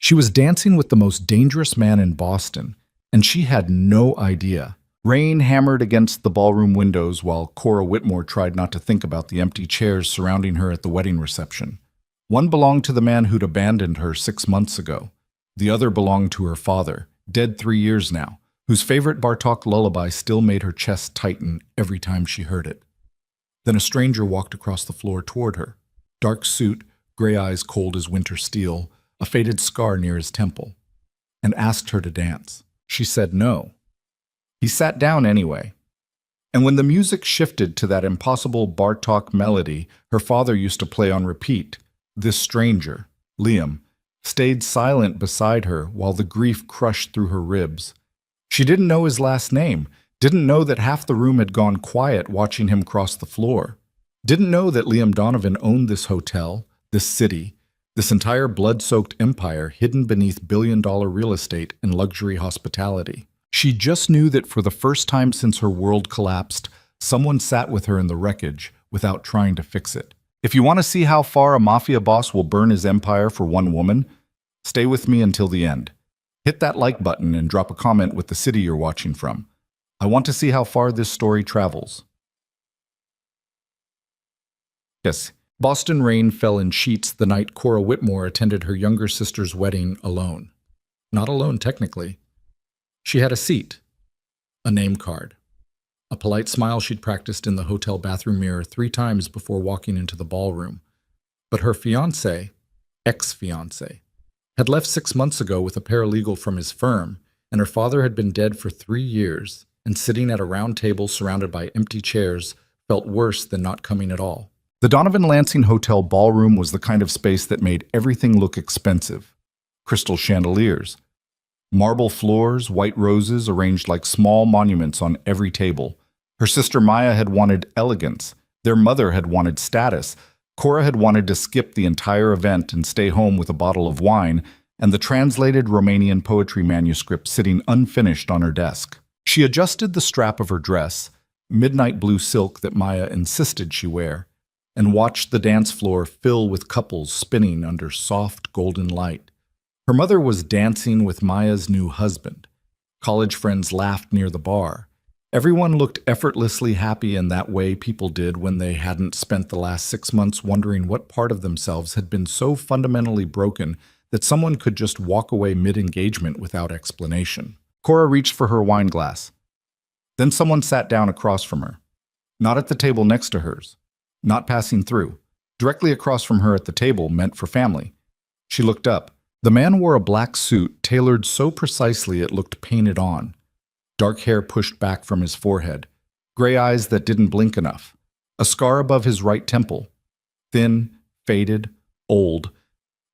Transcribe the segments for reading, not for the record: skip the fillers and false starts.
She was dancing with the most dangerous man in Boston, and she had no idea. Rain hammered against the ballroom windows while Cora Whitmore tried not to think about the empty chairs surrounding her at the wedding reception. One belonged to the man who'd abandoned her 6 months ago. The other belonged to her father, dead 3 years now, whose favorite Bartók lullaby still made her chest tighten every time she heard it. Then a stranger walked across the floor toward her. Dark suit, gray eyes cold as winter steel, a faded scar near his temple, and asked her to dance. She said no. He sat down anyway. And when the music shifted to that impossible Bartók melody her father used to play on repeat, this stranger, Liam, stayed silent beside her while the grief crushed through her ribs. She didn't know his last name, didn't know that half the room had gone quiet watching him cross the floor, didn't know that Liam Donovan owned this hotel, this city, this entire blood-soaked empire hidden beneath billion-dollar real estate and luxury hospitality. She just knew that for the first time since her world collapsed, someone sat with her in the wreckage without trying to fix it. If you want to see how far a mafia boss will burn his empire for one woman, stay with me until the end. Hit that like button and drop a comment with the city you're watching from. I want to see how far this story travels. Yes, Boston rain fell in sheets the night Cora Whitmore attended her younger sister's wedding alone. Not alone, technically. She had a seat, a name card, a polite smile she'd practiced in the hotel bathroom mirror 3 times before walking into the ballroom. But her fiancé, ex-fiancé, had left 6 months ago with a paralegal from his firm, and her father had been dead for 3 years, and sitting at a round table surrounded by empty chairs felt worse than not coming at all. The Donovan Lansing Hotel ballroom was the kind of space that made everything look expensive. Crystal chandeliers, marble floors, white roses arranged like small monuments on every table. Her sister Maya had wanted elegance. Their mother had wanted status. Cora had wanted to skip the entire event and stay home with a bottle of wine and the translated Romanian poetry manuscript sitting unfinished on her desk. She adjusted the strap of her dress, midnight blue silk that Maya insisted she wear, and watched the dance floor fill with couples spinning under soft golden light. Her mother was dancing with Maya's new husband. College friends laughed near the bar. Everyone looked effortlessly happy in that way people did when they hadn't spent the last 6 months wondering what part of themselves had been so fundamentally broken that someone could just walk away mid-engagement without explanation. Cora reached for her wine glass. Then someone sat down across from her. Not at the table next to hers. Not passing through. Directly across from her at the table meant for family. She looked up. The man wore a black suit tailored so precisely it looked painted on. Dark hair pushed back from his forehead. Gray eyes that didn't blink enough. A scar above his right temple. Thin, faded, old.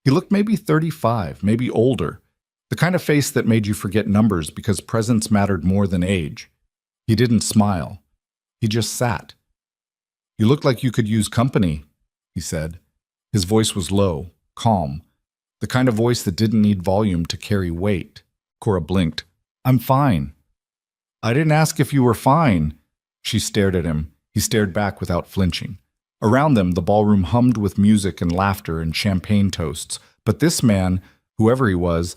He looked maybe 35, maybe older. The kind of face that made you forget numbers because presence mattered more than age. He didn't smile. He just sat. "You look like you could use company," he said. His voice was low, calm. The kind of voice that didn't need volume to carry weight. Cora blinked. "I'm fine." "I didn't ask if you were fine." She stared at him. He stared back without flinching. Around them, the ballroom hummed with music and laughter and champagne toasts. But this man, whoever he was,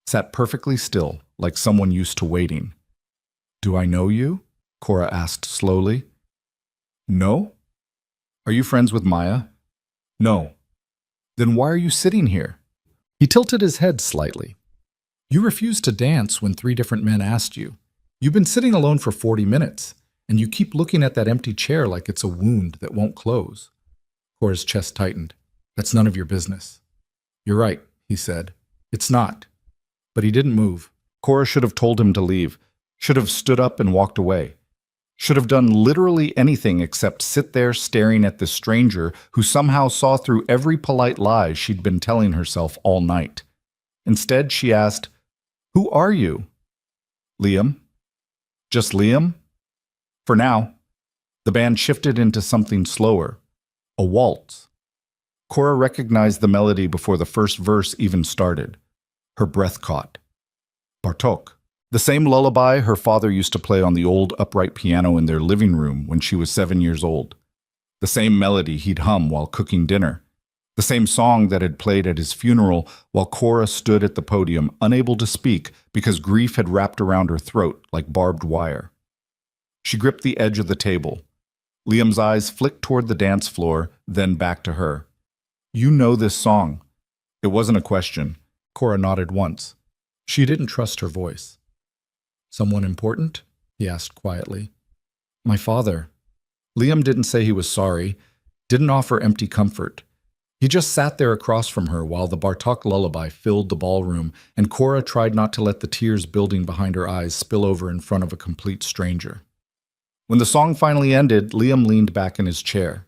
sat perfectly still, like someone used to waiting. "Do I know you?" Cora asked slowly. "No." "Are you friends with Maya?" "No." "Then why are you sitting here?" He tilted his head slightly. "You refused to dance when 3 different men asked you. You've been sitting alone for 40 minutes, and you keep looking at that empty chair like it's a wound that won't close." Cora's chest tightened. "That's none of your business." "You're right," he said. "It's not." But he didn't move. Cora should have told him to leave, should have stood up and walked away, should have done literally anything except sit there staring at this stranger who somehow saw through every polite lie she'd been telling herself all night. Instead, she asked, "Who are you?" "Liam." "Just Liam?" For now. The band shifted into something slower, a waltz. Cora recognized the melody before the first verse even started. Her breath caught. Bartók. The same lullaby her father used to play on the old upright piano in their living room when she was 7 years old. The same melody he'd hum while cooking dinner. The same song that had played at his funeral while Cora stood at the podium, unable to speak because grief had wrapped around her throat like barbed wire. She gripped the edge of the table. Liam's eyes flicked toward the dance floor, then back to her. "You know this song." It wasn't a question. Cora nodded once. She didn't trust her voice. "Someone important?" he asked quietly. "My father." Liam didn't say he was sorry, didn't offer empty comfort. He just sat there across from her while the Bartok lullaby filled the ballroom, and Cora tried not to let the tears building behind her eyes spill over in front of a complete stranger. When the song finally ended, Liam leaned back in his chair.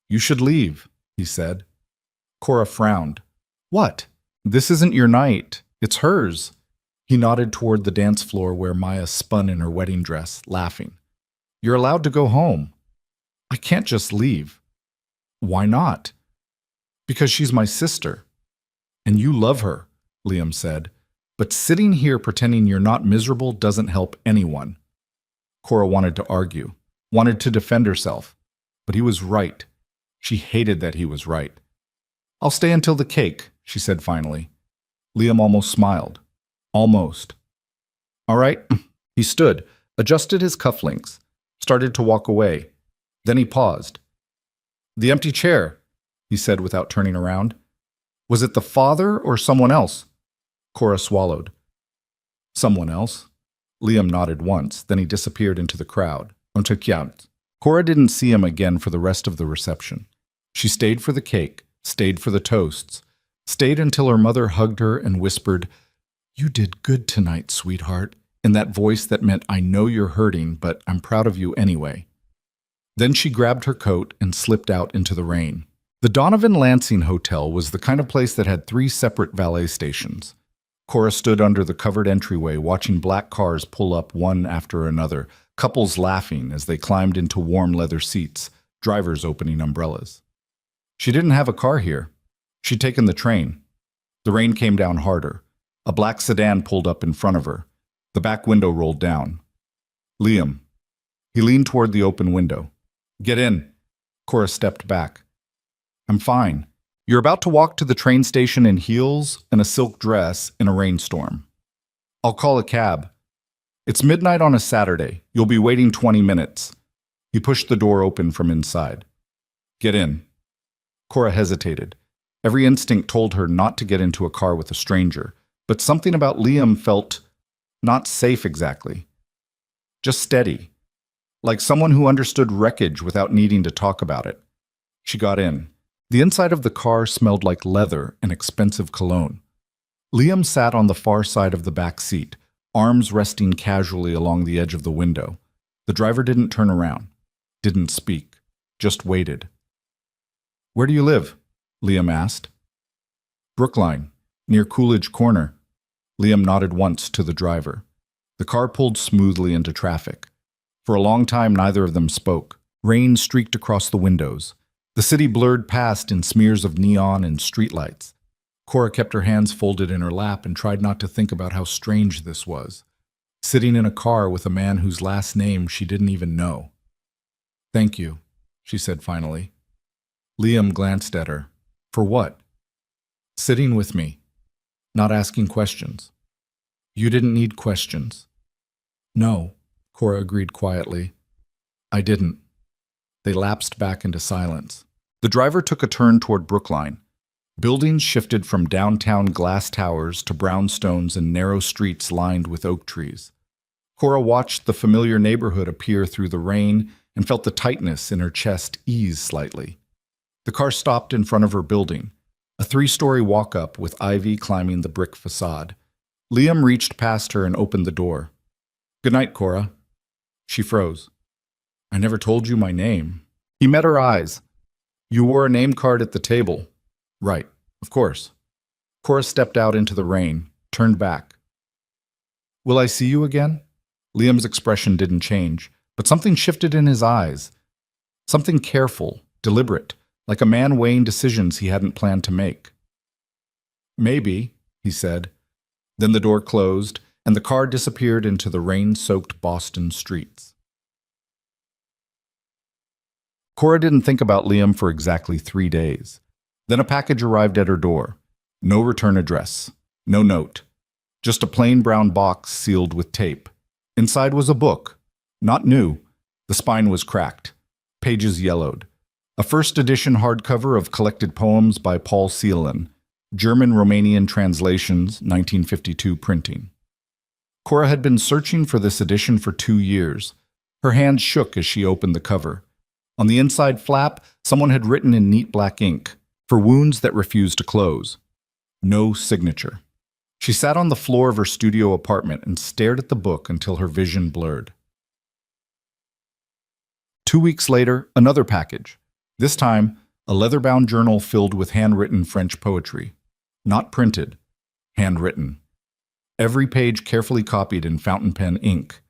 "You should leave," he said. Cora frowned. "What? This isn't your night. It's hers." He nodded toward the dance floor where Maya spun in her wedding dress, laughing. "You're allowed to go home." "I can't just leave." "Why not?" "Because she's my sister." "And you love her," Liam said. "But sitting here pretending you're not miserable doesn't help anyone." Cora wanted to argue, wanted to defend herself. But he was right. She hated that he was right. "I'll stay until the cake," she said finally. Liam almost smiled. Almost. "All right." He stood, adjusted his cufflinks, started to walk away. Then he paused. "The empty chair," he said without turning around. "Was it the father or someone else?" Cora swallowed. "Someone else." Liam nodded once, then he disappeared into the crowd. Cora didn't see him again for the rest of the reception. She stayed for the cake, stayed for the toasts, stayed until her mother hugged her and whispered, "You did good tonight, sweetheart," in that voice that meant, "I know you're hurting, but I'm proud of you anyway." Then she grabbed her coat and slipped out into the rain. The Donovan Lansing Hotel was the kind of place that had 3 separate valet stations. Cora stood under the covered entryway watching black cars pull up one after another, couples laughing as they climbed into warm leather seats, drivers opening umbrellas. She didn't have a car here. She'd taken the train. The rain came down harder. A black sedan pulled up in front of her. The back window rolled down. "Liam." He leaned toward the open window. "Get in." Cora stepped back. "I'm fine. You're about to walk to the train station in heels and a silk dress in a rainstorm. I'll call a cab. It's midnight on a Saturday. You'll be waiting 20 minutes. He pushed the door open from inside. "Get in." Cora hesitated. Every instinct told her not to get into a car with a stranger, but something about Liam felt not safe exactly. Just steady. Like someone who understood wreckage without needing to talk about it. She got in. The inside of the car smelled like leather and expensive cologne. Liam sat on the far side of the back seat, arms resting casually along the edge of the window. The driver didn't turn around, didn't speak, just waited. "Where do you live?" Liam asked. "Brookline, near Coolidge Corner." Liam nodded once to the driver. The car pulled smoothly into traffic. For a long time, neither of them spoke. Rain streaked across the windows. The city blurred past in smears of neon and streetlights. Cora kept her hands folded in her lap and tried not to think about how strange this was. Sitting in a car with a man whose last name she didn't even know. "Thank you," she said finally. Liam glanced at her. "For what?" "Sitting with me. Not asking questions." "You didn't need questions." "No," Cora agreed quietly. "I didn't." They lapsed back into silence. The driver took a turn toward Brookline. Buildings shifted from downtown glass towers to brownstones and narrow streets lined with oak trees. Cora watched the familiar neighborhood appear through the rain and felt the tightness in her chest ease slightly. The car stopped in front of her building, a 3-story walk-up with ivy climbing the brick facade. Liam reached past her and opened the door. "Good night, Cora." She froze. "I never told you my name." He met her eyes. "You wore a name card at the table." "Right, of course." Cora stepped out into the rain, turned back. "Will I see you again?" Liam's expression didn't change, but something shifted in his eyes. Something careful, deliberate, like a man weighing decisions he hadn't planned to make. "Maybe," he said. Then the door closed, and the car disappeared into the rain-soaked Boston streets. Cora didn't think about Liam for exactly 3 days. Then a package arrived at her door. No return address. No note. Just a plain brown box sealed with tape. Inside was a book. Not new. The spine was cracked. Pages yellowed. A first edition hardcover of collected poems by Paul Celan. German-Romanian translations, 1952 printing. Cora had been searching for this edition for 2 years. Her hands shook as she opened the cover. On the inside flap, someone had written in neat black ink, "For wounds that refuse to close." No signature. She sat on the floor of her studio apartment and stared at the book until her vision blurred. 2 weeks later, another package. This time, a leather-bound journal filled with handwritten French poetry. Not printed, handwritten. Every page carefully copied in fountain pen ink.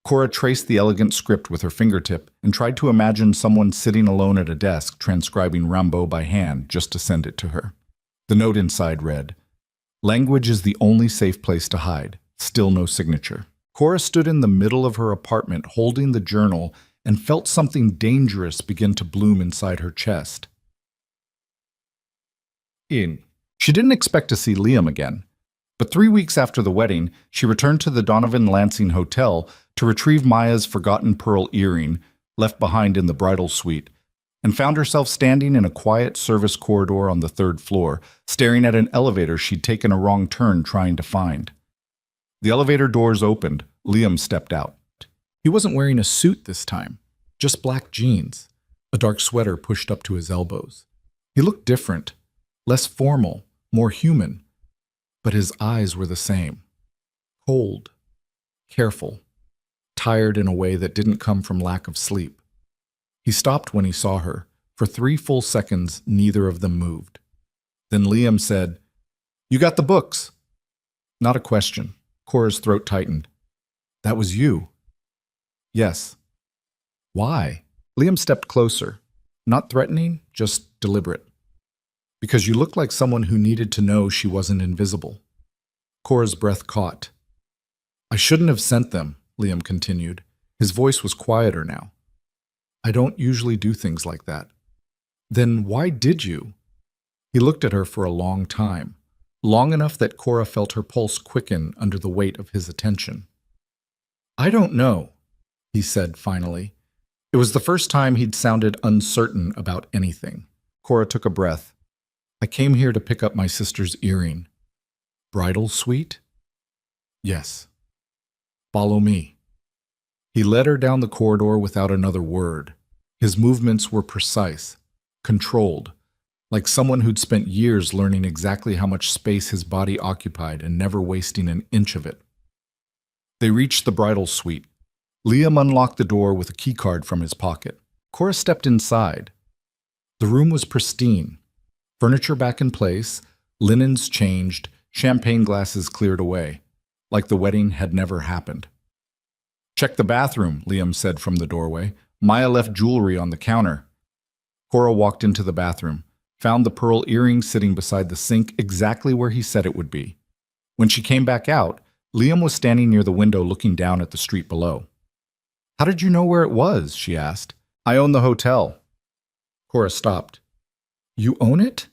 Cora traced the elegant script with her fingertip and tried to imagine someone sitting alone at a desk transcribing Rimbaud by hand just to send it to her. The note inside read, "Language is the only safe place to hide. Still no signature." Cora stood in the middle of her apartment holding the journal and felt something dangerous begin to bloom inside her chest. She didn't expect to see Liam again. But 3 weeks after the wedding, she returned to the Donovan Lansing Hotel to retrieve Maya's forgotten pearl earring left behind in the bridal suite, and found herself standing in a quiet service corridor on the 3rd floor, staring at an elevator she'd taken a wrong turn trying to find. The elevator doors opened. Liam stepped out. He wasn't wearing a suit this time, just black jeans, a dark sweater pushed up to his elbows. He looked different, less formal, more human. But his eyes were the same. Cold, careful, tired in a way that didn't come from lack of sleep. He stopped when he saw her. For 3 full seconds, neither of them moved. Then Liam said, "You got the books." Not a question. Cora's throat tightened. "That was you." "Yes." "Why?" Liam stepped closer. Not threatening, just deliberate. "Because you looked like someone who needed to know she wasn't invisible." Cora's breath caught. "I shouldn't have sent them," Liam continued. His voice was quieter now. "I don't usually do things like that." "Then why did you?" He looked at her for a long time, long enough that Cora felt her pulse quicken under the weight of his attention. "I don't know," he said finally. It was the first time he'd sounded uncertain about anything. Cora took a breath. "I came here to pick up my sister's earring." "Bridal suite?" "Yes." "Follow me." He led her down the corridor without another word. His movements were precise, controlled, like someone who'd spent years learning exactly how much space his body occupied and never wasting an inch of it. They reached the bridal suite. Liam unlocked the door with a keycard from his pocket. Cora stepped inside. The room was pristine. Furniture back in place, linens changed, champagne glasses cleared away, like the wedding had never happened. "Check the bathroom," Liam said from the doorway. "Maya left jewelry on the counter." Cora walked into the bathroom, found the pearl earring sitting beside the sink exactly where he said it would be. When she came back out, Liam was standing near the window looking down at the street below. "How did you know where it was?" she asked. "I own the hotel." Cora stopped. "You own it?"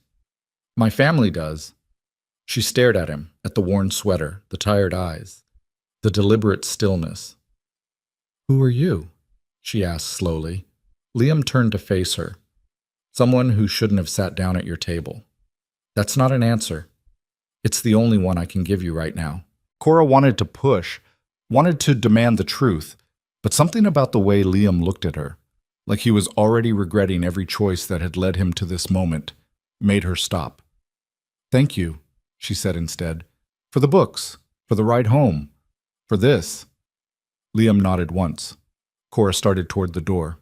"My family does." She stared at him, at the worn sweater, the tired eyes, the deliberate stillness. "Who are you?" she asked slowly. Liam turned to face her. "Someone who shouldn't have sat down at your table." "That's not an answer. It's the only one I can give you right now." Cora wanted to push, wanted to demand the truth, but something about the way Liam looked at her, like he was already regretting every choice that had led him to this moment, made her stop. "Thank you," she said instead. "For the books, for the ride home, for this." Liam nodded once. Cora started toward the door.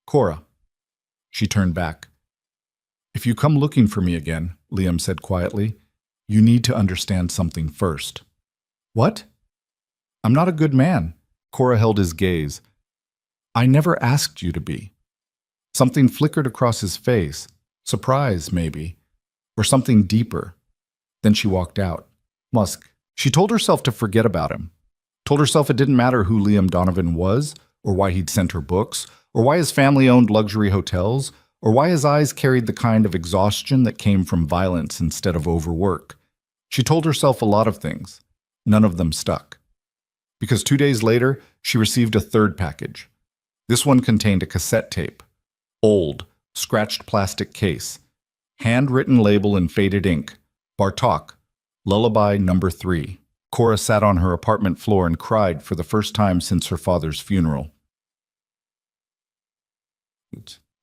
"Cora." She turned back. "If you come looking for me again," Liam said quietly, "you need to understand something first." "What?" "I'm not a good man." Cora held his gaze. "I never asked you to be." Something flickered across his face, surprise maybe, or something deeper. Then she walked out. Musk. She told herself to forget about him. Told herself it didn't matter who Liam Donovan was, or why he'd sent her books, or why his family owned luxury hotels, or why his eyes carried the kind of exhaustion that came from violence instead of overwork. She told herself a lot of things. None of them stuck. Because 2 days later, she received a third package. This one contained a cassette tape. Old, scratched plastic case. Handwritten label in faded ink. Bartok, Lullaby Number 3. Cora sat on her apartment floor and cried for the first time since her father's funeral.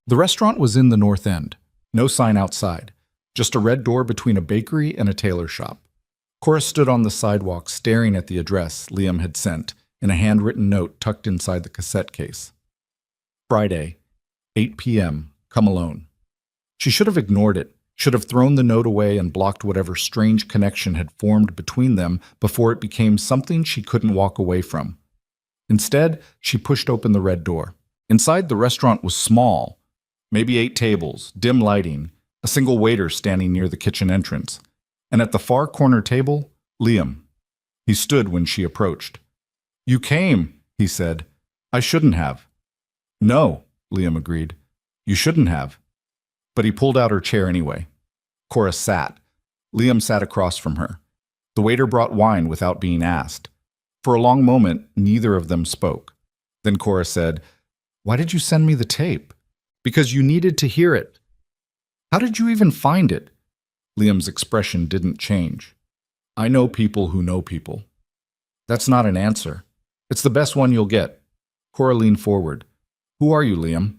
The restaurant was in the North End. No sign outside. Just a red door between a bakery and a tailor shop. Cora stood on the sidewalk staring at the address Liam had sent in a handwritten note tucked inside the cassette case. Friday, 8 p.m. Come alone. She should have ignored it, should have thrown the note away and blocked whatever strange connection had formed between them before it became something she couldn't walk away from. Instead, she pushed open the red door. Inside, the restaurant was small. Maybe 8 tables, dim lighting, a single waiter standing near the kitchen entrance. And at the far corner table, Liam. He stood when she approached. "You came," he said. "I shouldn't have." "No," Liam agreed. "You shouldn't have." But he pulled out her chair anyway. Cora sat. Liam sat across from her. The waiter brought wine without being asked. For a long moment, neither of them spoke. Then Cora said, "Why did you send me the tape?" "Because you needed to hear it." "How did you even find it?" Liam's expression didn't change. "I know people who know people." "That's not an answer. It's the best one you'll get." Cora leaned forward. "Who are you, Liam?"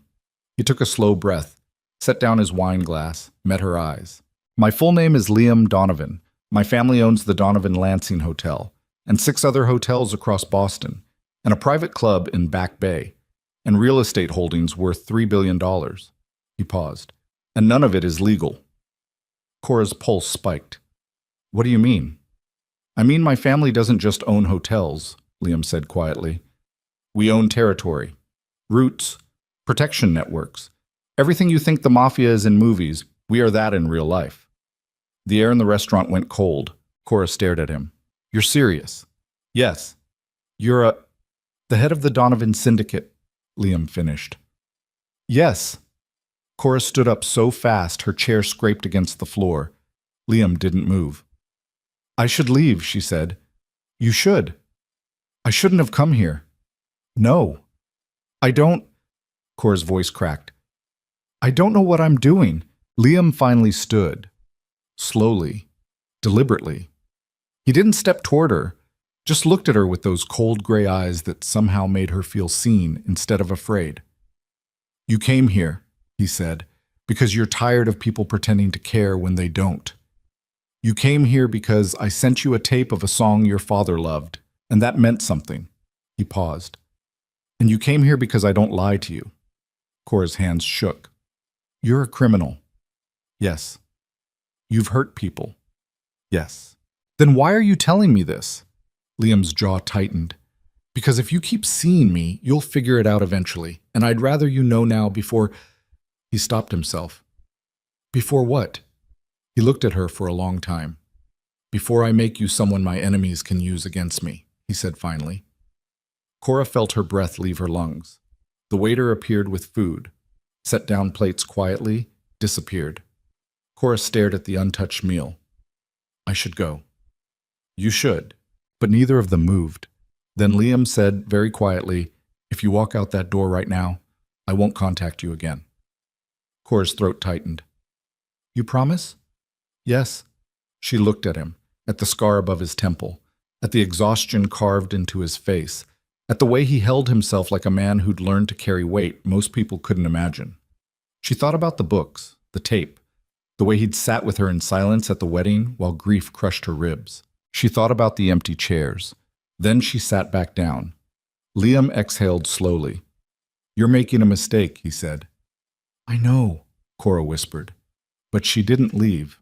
He took a slow breath, set down his wine glass, met her eyes. "My full name is Liam Donovan. My family owns the Donovan Lansing Hotel, and 6 other hotels across Boston, and a private club in Back Bay, and real estate holdings worth $3 billion. He paused. "And none of it is legal." Cora's pulse spiked. "What do you mean?" "I mean my family doesn't just own hotels," Liam said quietly. "We own territory, roots, protection networks. Everything you think the Mafia is in movies, we are that in real life." The air in the restaurant went cold. Cora stared at him. "You're serious?" "Yes." "You're the head of the Donovan Syndicate," Liam finished. "Yes." Cora stood up so fast her chair scraped against the floor. Liam didn't move. "I should leave," she said. "You should." "I shouldn't have come here." "No." "I don't—" Cora's voice cracked. "I don't know what I'm doing." Liam finally stood. Slowly. Deliberately. He didn't step toward her, just looked at her with those cold gray eyes that somehow made her feel seen instead of afraid. "You came here," he said, "because you're tired of people pretending to care when they don't. You came here because I sent you a tape of a song your father loved, and that meant something." He paused. "And you came here because I don't lie to you." Cora's hands shook. "You're a criminal." "Yes." "You've hurt people." "Yes." "Then why are you telling me this?" Liam's jaw tightened. "Because if you keep seeing me, you'll figure it out eventually, and I'd rather you know now before—" He stopped himself. "Before what?" He looked at her for a long time. "Before I make you someone my enemies can use against me," he said finally. Cora felt her breath leave her lungs. The waiter appeared with food, set down plates quietly, disappeared. Cora stared at the untouched meal. "I should go." "You should." But neither of them moved. Then Liam said very quietly, "If you walk out that door right now, I won't contact you again." Cora's throat tightened. "You promise?" "Yes." She looked at him, at the scar above his temple, at the exhaustion carved into his face, at the way he held himself like a man who'd learned to carry weight most people couldn't imagine. She thought about the books, the tape, the way he'd sat with her in silence at the wedding while grief crushed her ribs. She thought about the empty chairs. Then she sat back down. Liam exhaled slowly. "You're making a mistake," he said. "I know," Cora whispered. But she didn't leave.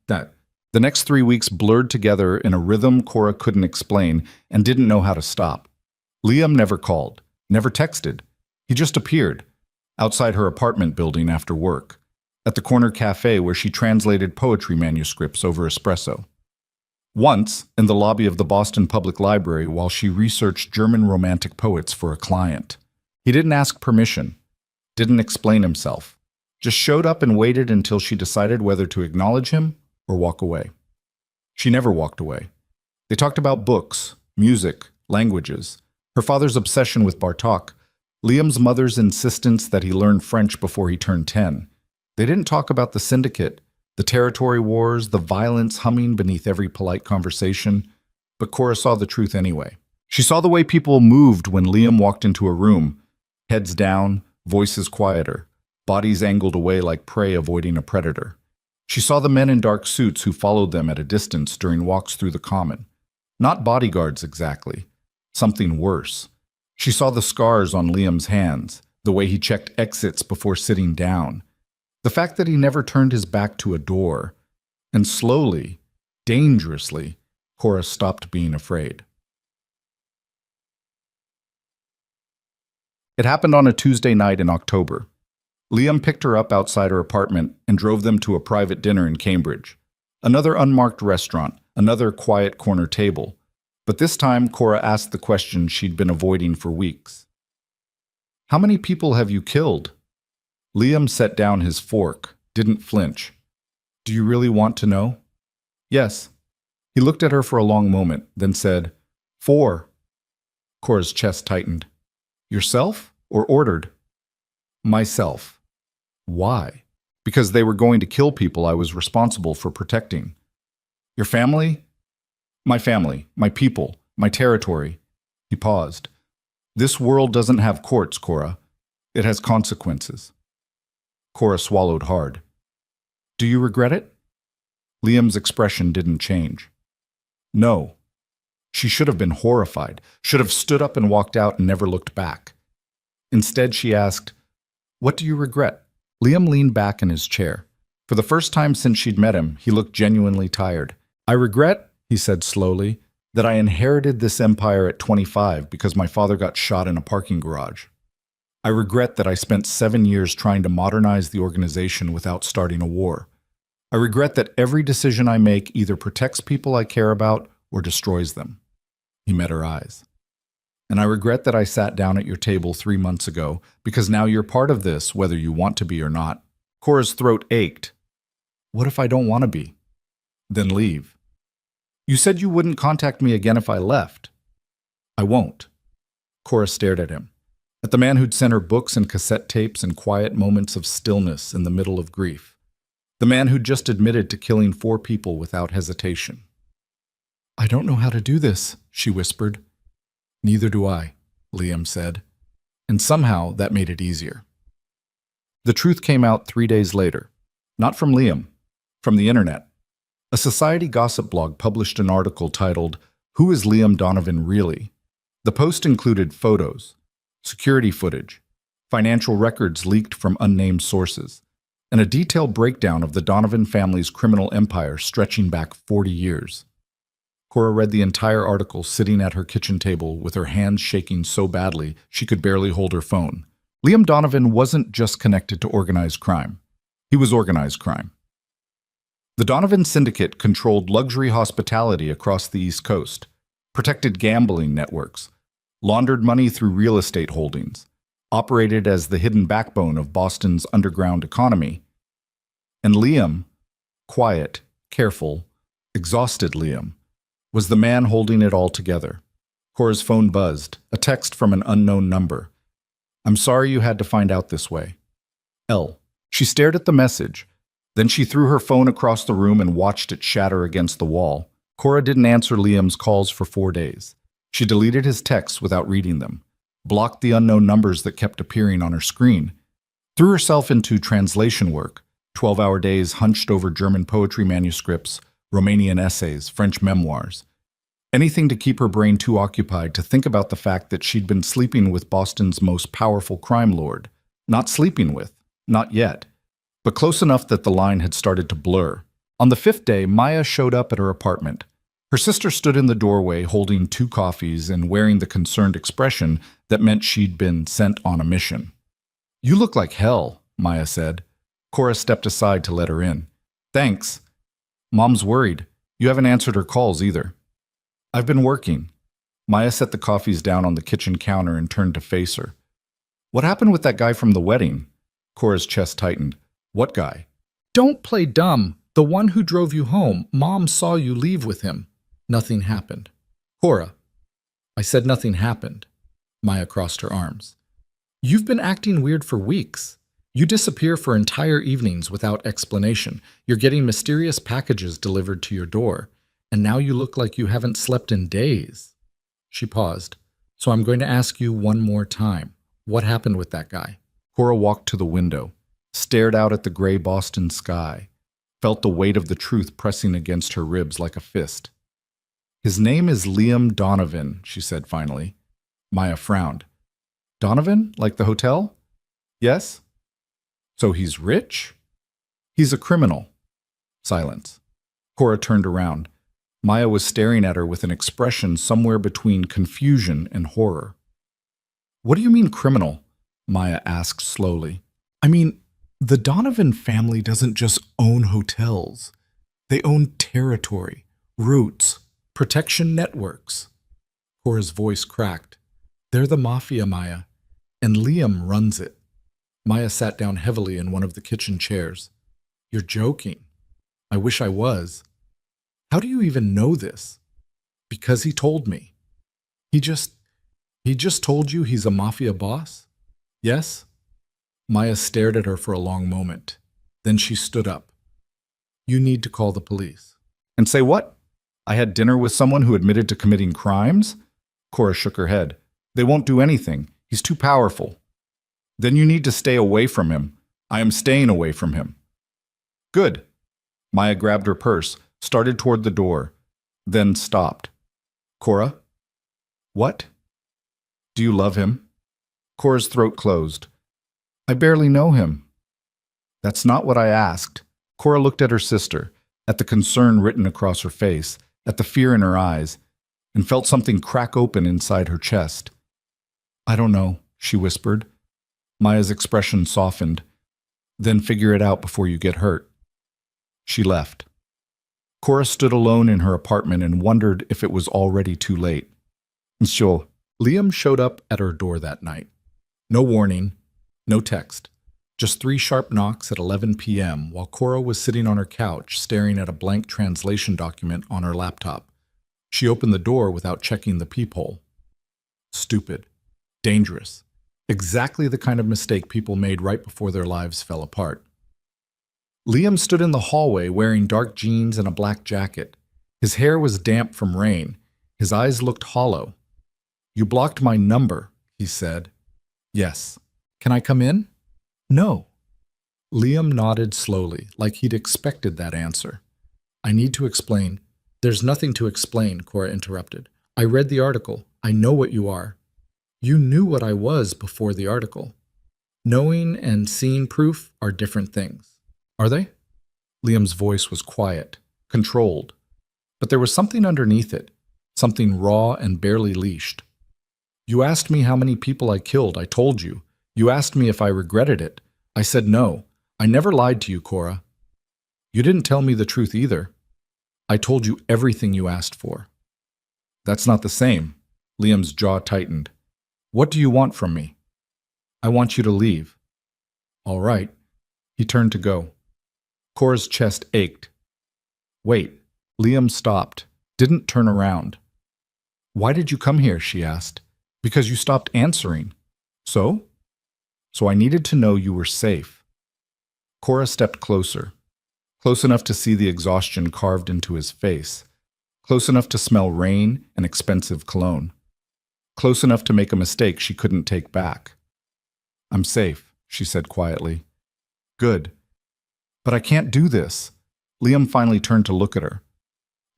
That. The next 3 weeks blurred together in a rhythm Cora couldn't explain and didn't know how to stop. Liam never called, never texted. He just appeared, outside her apartment building after work, at the corner cafe where she translated poetry manuscripts over espresso. Once, in the lobby of the Boston Public Library while she researched German Romantic poets for a client. He didn't ask permission. didn't explain himself, just showed up and waited until she decided whether to acknowledge him or walk away. She never walked away. They talked about books, music, languages, her father's obsession with Bartok, Liam's mother's insistence that he learn French before he turned 10. They didn't talk about the syndicate, the territory wars, the violence humming beneath every polite conversation, but Cora saw the truth anyway. She saw the way people moved when Liam walked into a room, heads down, voices quieter, bodies angled away like prey avoiding a predator. She saw the men in dark suits who followed them at a distance during walks through the common. Not bodyguards exactly, something worse. She saw the scars on Liam's hands, the way he checked exits before sitting down, the fact that he never turned his back to a door, and slowly, dangerously, Cora stopped being afraid. It happened on a Tuesday night in October. Liam picked her up outside her apartment and drove them to a private dinner in Cambridge. Another unmarked restaurant, another quiet corner table. But this time, Cora asked the question she'd been avoiding for weeks. "How many people have you killed?" Liam set down his fork, didn't flinch. "Do you really want to know?" "Yes." He looked at her for a long moment, then said, "4." Cora's chest tightened. "Yourself or ordered?" "Myself." "Why?" "Because they were going to kill people I was responsible for protecting." "Your family?" "My family, my people, my territory." He paused. "This world doesn't have courts, Cora. It has consequences." Cora swallowed hard. "Do you regret it?" Liam's expression didn't change. "No." She should have been horrified, should have stood up and walked out and never looked back. Instead, she asked, "What do you regret?" Liam leaned back in his chair. For the first time since she'd met him, he looked genuinely tired. "I regret," he said slowly, "that I inherited this empire at 25 because my father got shot in a parking garage. I regret that I spent 7 years trying to modernize the organization without starting a war. I regret that every decision I make either protects people I care about or destroys them." He met her eyes. "And I regret that I sat down at your table 3 months ago, because now you're part of this, whether you want to be or not." Cora's throat ached. "What if I don't want to be?" "Then leave." "You said you wouldn't contact me again if I left." "I won't." Cora stared at him, at the man who'd sent her books and cassette tapes and quiet moments of stillness in the middle of grief. The man who'd just admitted to killing 4 people without hesitation. "I don't know how to do this," she whispered. "Neither do I," Liam said, and somehow that made it easier. The truth came out 3 days later. Not from Liam, from the internet. A society gossip blog published an article titled, "Who is Liam Donovan Really?" The post included photos, security footage, financial records leaked from unnamed sources, and a detailed breakdown of the Donovan family's criminal empire stretching back 40 years. Cora read the entire article sitting at her kitchen table with her hands shaking so badly she could barely hold her phone. Liam Donovan wasn't just connected to organized crime. He was organized crime. The Donovan Syndicate controlled luxury hospitality across the East Coast, protected gambling networks, laundered money through real estate holdings, operated as the hidden backbone of Boston's underground economy. And Liam, quiet, careful, exhausted Liam, was the man holding it all together. Cora's phone buzzed, a text from an unknown number. "I'm sorry you had to find out this way. L." She stared at the message. Then she threw her phone across the room and watched it shatter against the wall. Cora didn't answer Liam's calls for 4 days. She deleted his texts without reading them, blocked the unknown numbers that kept appearing on her screen, threw herself into translation work, 12-hour days hunched over German poetry manuscripts, Romanian essays, French memoirs. Anything to keep her brain too occupied to think about the fact that she'd been sleeping with Boston's most powerful crime lord. Not sleeping with, not yet, but close enough that the line had started to blur. On the 5th day, Maya showed up at her apartment. Her sister stood in the doorway holding 2 coffees and wearing the concerned expression that meant she'd been sent on a mission. "You look like hell," Maya said. Cora stepped aside to let her in. "Thanks. Mom's worried. You haven't answered her calls either." "I've been working." Maya set the coffees down on the kitchen counter and turned to face her. What happened with that guy from the wedding? Cora's chest tightened. What guy? Don't play dumb. The one who drove you home. Mom saw you leave with him. Nothing happened. Cora. I said nothing happened. Maya crossed her arms. You've been acting weird for weeks. You disappear for entire evenings without explanation. You're getting mysterious packages delivered to your door. And now you look like you haven't slept in days. She paused. So I'm going to ask you one more time. What happened with that guy? Cora walked to the window, stared out at the gray Boston sky, felt the weight of the truth pressing against her ribs like a fist. His name is Liam Donovan, she said finally. Maya frowned. Donovan? Like the hotel? Yes. So he's rich? He's a criminal. Silence. Cora turned around. Maya was staring at her with an expression somewhere between confusion and horror. What do you mean criminal? Maya asked slowly. I mean, the Donovan family doesn't just own hotels. They own territory, routes, protection networks. Cora's voice cracked. They're the Mafia, Maya, and Liam runs it. Maya sat down heavily in one of the kitchen chairs. You're joking. I wish I was. How do you even know this? Because he told me. He just told you he's a Mafia boss? Yes? Maya stared at her for a long moment. Then she stood up. You need to call the police. And say what? I had dinner with someone who admitted to committing crimes? Cora shook her head. They won't do anything. He's too powerful. Then you need to stay away from him. I am staying away from him. Good. Maya grabbed her purse, started toward the door, then stopped. Cora? What? Do you love him? Cora's throat closed. I barely know him. That's not what I asked. Cora looked at her sister, at the concern written across her face, at the fear in her eyes, and felt something crack open inside her chest. I don't know, she whispered. Maya's expression softened. Then figure it out before you get hurt. She left. Cora stood alone in her apartment and wondered if it was already too late. Monsieur, Liam showed up at her door that night. No warning, no text. Just 3 sharp knocks at 11 p.m. while Cora was sitting on her couch staring at a blank translation document on her laptop. She opened the door without checking the peephole. Stupid. Dangerous. Exactly the kind of mistake people made right before their lives fell apart. Liam stood in the hallway wearing dark jeans and a black jacket. His hair was damp from rain. His eyes looked hollow. You blocked my number, he said. Yes. Can I come in? No. Liam nodded slowly, like he'd expected that answer. I need to explain. There's nothing to explain, Cora interrupted. I read the article. I know what you are. You knew what I was before the article. Knowing and seeing proof are different things. Are they? Liam's voice was quiet, controlled. But there was something underneath it, something raw and barely leashed. You asked me how many people I killed. I told you. You asked me if I regretted it. I said no. I never lied to you, Cora. You didn't tell me the truth either. I told you everything you asked for. That's not the same. Liam's jaw tightened. What do you want from me? I want you to leave. All right. He turned to go. Cora's chest ached. Wait. Liam stopped, didn't turn around. Why did you come here? She asked. Because you stopped answering. So? So I needed to know you were safe. Cora stepped closer, close enough to see the exhaustion carved into his face, close enough to smell rain and expensive cologne, close enough to make a mistake she couldn't take back. I'm safe, she said quietly. Good. But I can't do this. Liam finally turned to look at her.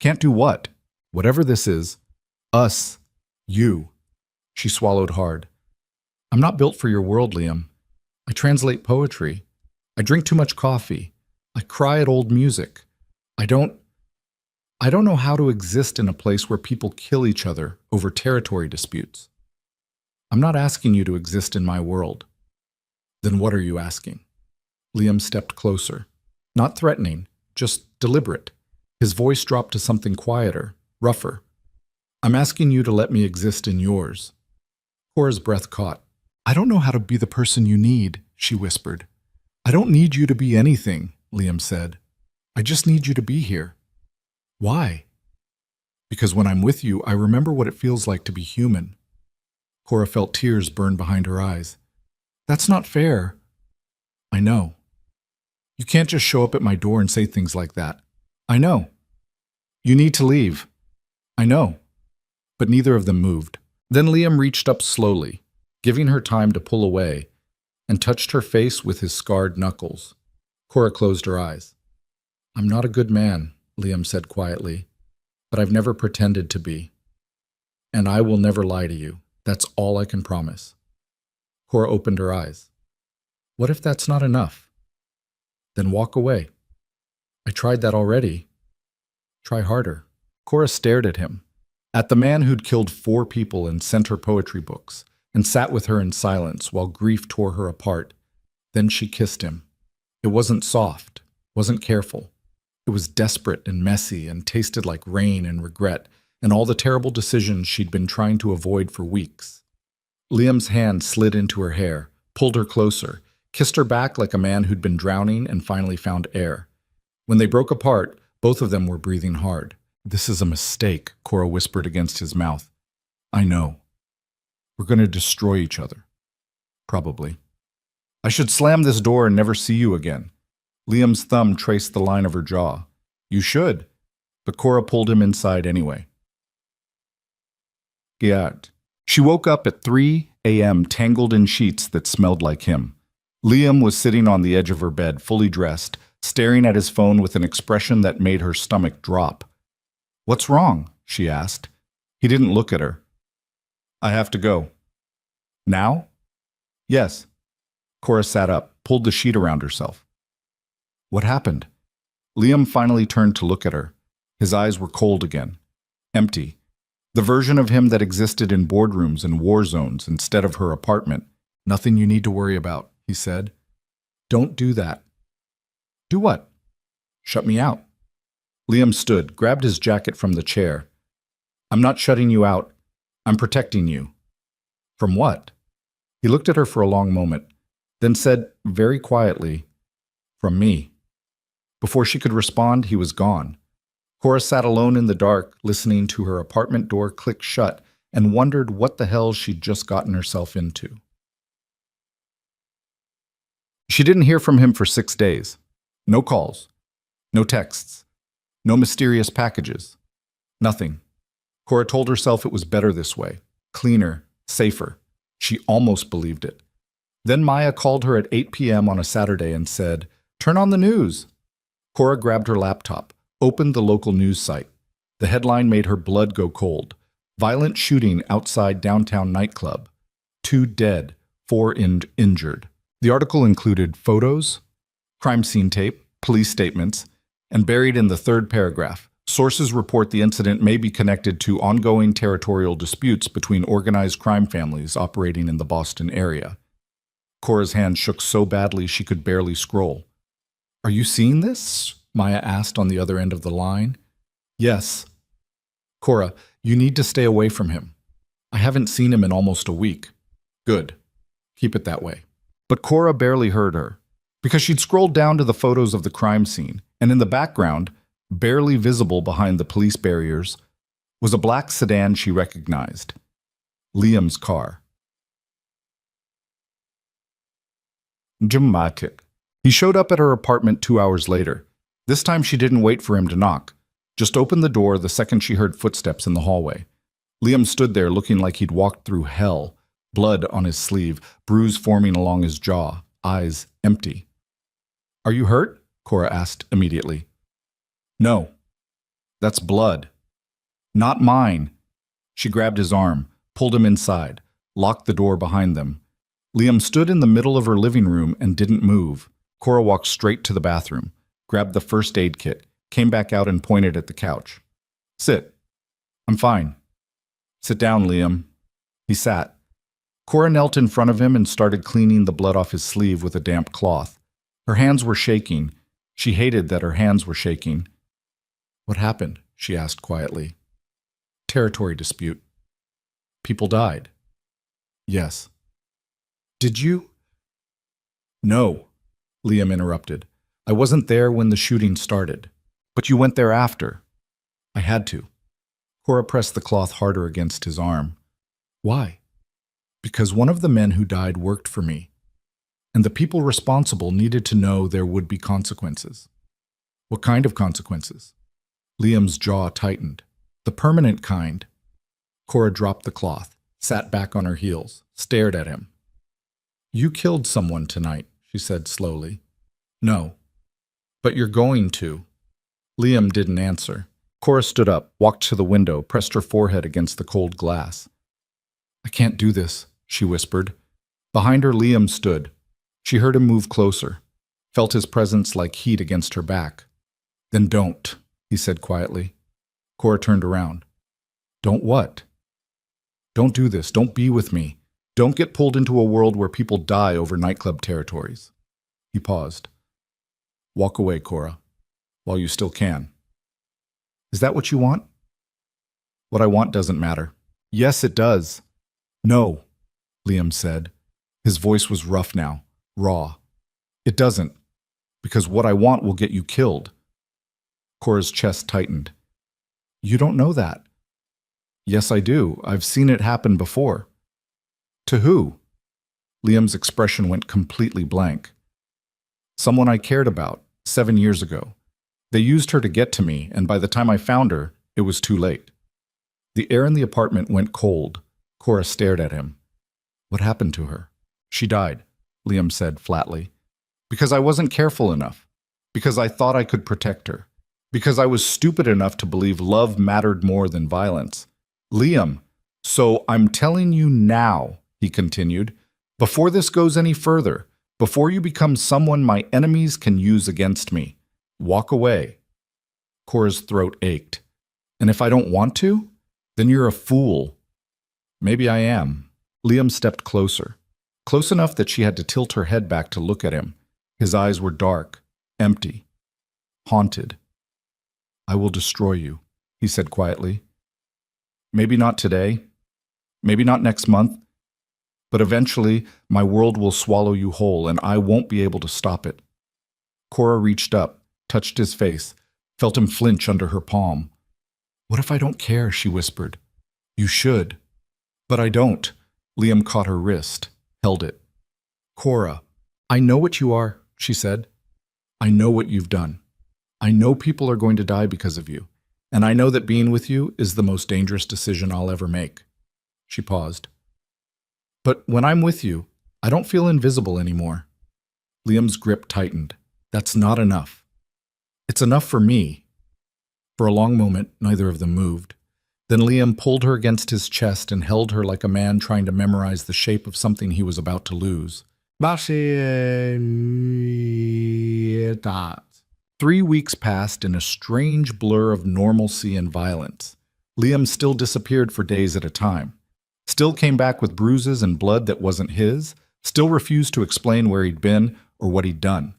Can't do what? Whatever this is. Us. You. She swallowed hard. I'm not built for your world, Liam. I translate poetry. I drink too much coffee. I cry at old music. I don't know how to exist in a place where people kill each other over territory disputes. I'm not asking you to exist in my world. Then what are you asking? Liam stepped closer. Not threatening, just deliberate. His voice dropped to something quieter, rougher. I'm asking you to let me exist in yours. Cora's breath caught. I don't know how to be the person you need, she whispered. I don't need you to be anything, Liam said. I just need you to be here. Why? Because when I'm with you, I remember what it feels like to be human. Cora felt tears burn behind her eyes. That's not fair. I know. You can't just show up at my door and say things like that. I know. You need to leave. I know. But neither of them moved. Then Liam reached up slowly, giving her time to pull away, and touched her face with his scarred knuckles. Cora closed her eyes. I'm not a good man, Liam said quietly, but I've never pretended to be. And I will never lie to you. That's all I can promise. Cora opened her eyes. What if that's not enough? Then walk away. I tried that already. Try harder. Cora stared at him, at the man who'd killed 4 people and sent her poetry books, and sat with her in silence while grief tore her apart. Then she kissed him. It wasn't soft, wasn't careful. It was desperate and messy and tasted like rain and regret and all the terrible decisions she'd been trying to avoid for weeks. Liam's hand slid into her hair, pulled her closer, kissed her back like a man who'd been drowning and finally found air. When they broke apart, both of them were breathing hard. This is a mistake, Cora whispered against his mouth. I know. We're going to destroy each other. Probably. I should slam this door and never see you again. Liam's thumb traced the line of her jaw. You should. But Cora pulled him inside anyway. Giat. She woke up at 3 a.m. tangled in sheets that smelled like him. Liam was sitting on the edge of her bed, fully dressed, staring at his phone with an expression that made her stomach drop. What's wrong? She asked. He didn't look at her. I have to go. Now? Yes. Cora sat up, pulled the sheet around herself. What happened? Liam finally turned to look at her. His eyes were cold again. Empty. The version of him that existed in boardrooms and war zones instead of her apartment. Nothing you need to worry about, he said. Don't do that. Do what? Shut me out. Liam stood, grabbed his jacket from the chair. I'm not shutting you out. I'm protecting you. From what? He looked at her for a long moment, then said very quietly, From me. Before she could respond, he was gone. Cora sat alone in the dark, listening to her apartment door click shut, and wondered what the hell she'd just gotten herself into. She didn't hear from him for 6 days. No calls. No texts. No mysterious packages. Nothing. Cora told herself it was better this way. Cleaner. Safer. She almost believed it. Then Maya called her at 8 p.m. on a Saturday and said, Turn on the news. Cora grabbed her laptop, opened the local news site. The headline made her blood go cold. Violent shooting outside downtown nightclub. 2 dead, 4 injured. The article included photos, crime scene tape, police statements, and buried in the 3rd paragraph, sources report the incident may be connected to ongoing territorial disputes between organized crime families operating in the Boston area. Cora's hand shook so badly she could barely scroll. Are you seeing this? Maya asked on the other end of the line. Yes. Cora, you need to stay away from him. I haven't seen him in almost a week. Good. Keep it that way. But Cora barely heard her, because she'd scrolled down to the photos of the crime scene, and in the background, barely visible behind the police barriers, was a black sedan she recognized. Liam's car. Dramatic. He showed up at her apartment 2 hours later. This time she didn't wait for him to knock, just opened the door the second she heard footsteps in the hallway. Liam stood there looking like he'd walked through hell, blood on his sleeve, bruise forming along his jaw, eyes empty. Are you hurt? Cora asked immediately. No. That's blood. Not mine. She grabbed his arm, pulled him inside, locked the door behind them. Liam stood in the middle of her living room and didn't move. Cora walked straight to the bathroom, grabbed the first aid kit, came back out and pointed at the couch. Sit. I'm fine. Sit down, Liam. He sat. Cora knelt in front of him and started cleaning the blood off his sleeve with a damp cloth. Her hands were shaking. She hated that her hands were shaking. What happened? She asked quietly. Territory dispute. People died. Yes. Did you? No, Liam interrupted. I wasn't there when the shooting started. But you went there after. I had to. Cora pressed the cloth harder against his arm. Why? Because one of the men who died worked for me, and the people responsible needed to know there would be consequences. What kind of consequences? Liam's jaw tightened. The permanent kind. Cora dropped the cloth, sat back on her heels, stared at him. You killed someone tonight, she said slowly. No. But you're going to. Liam didn't answer. Cora stood up, walked to the window, pressed her forehead against the cold glass. I can't do this, she whispered. Behind her, Liam stood. She heard him move closer, felt his presence like heat against her back. Then don't, he said quietly. Cora turned around. Don't what? Don't do this. Don't be with me. Don't get pulled into a world where people die over nightclub territories. He paused. Walk away, Cora, while you still can. Is that what you want? What I want doesn't matter. Yes, it does. No, Liam said. His voice was rough now, raw. It doesn't, because what I want will get you killed. Cora's chest tightened. You don't know that. Yes, I do. I've seen it happen before. To who? Liam's expression went completely blank. Someone I cared about, 7 years ago. They used her to get to me, and by the time I found her, it was too late. The air in the apartment went cold. Cora stared at him. What happened to her? She died, Liam said flatly. Because I wasn't careful enough. Because I thought I could protect her. Because I was stupid enough to believe love mattered more than violence. Liam, so I'm telling you now, he continued, before this goes any further, before you become someone my enemies can use against me, walk away. Cora's throat ached. And if I don't want to, then you're a fool. Maybe I am. Liam stepped closer, close enough that she had to tilt her head back to look at him. His eyes were dark, empty, haunted. I will destroy you, he said quietly. Maybe not today, maybe not next month, but eventually my world will swallow you whole and I won't be able to stop it. Cora reached up, touched his face, felt him flinch under her palm. What if I don't care, she whispered. You should. But I don't. Liam caught her wrist, held it. Cora, I know what you are, she said. I know what you've done. I know people are going to die because of you, and I know that being with you is the most dangerous decision I'll ever make. She paused. But when I'm with you, I don't feel invisible anymore. Liam's grip tightened. That's not enough. It's enough for me. For a long moment, neither of them moved. Then Liam pulled her against his chest and held her like a man trying to memorize the shape of something he was about to lose. 3 weeks passed in a strange blur of normalcy and violence. Liam still disappeared for days at a time. Still came back with bruises and blood that wasn't his. Still refused to explain where he'd been or what he'd done.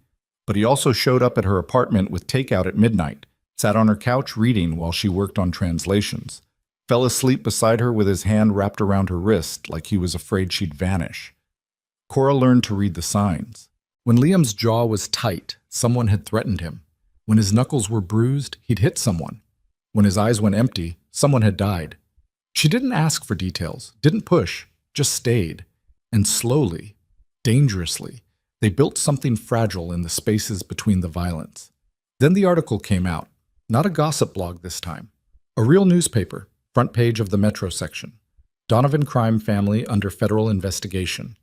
But he also showed up at her apartment with takeout at midnight, sat on her couch reading while she worked on translations, fell asleep beside her with his hand wrapped around her wrist like he was afraid she'd vanish. Cora learned to read the signs. When Liam's jaw was tight, someone had threatened him. When his knuckles were bruised, he'd hit someone. When his eyes went empty, someone had died. She didn't ask for details, didn't push, just stayed. And slowly, dangerously, they built something fragile in the spaces between the violence. Then the article came out. Not a gossip blog this time. A real newspaper, front page of the Metro section. Donovan crime family under federal investigation.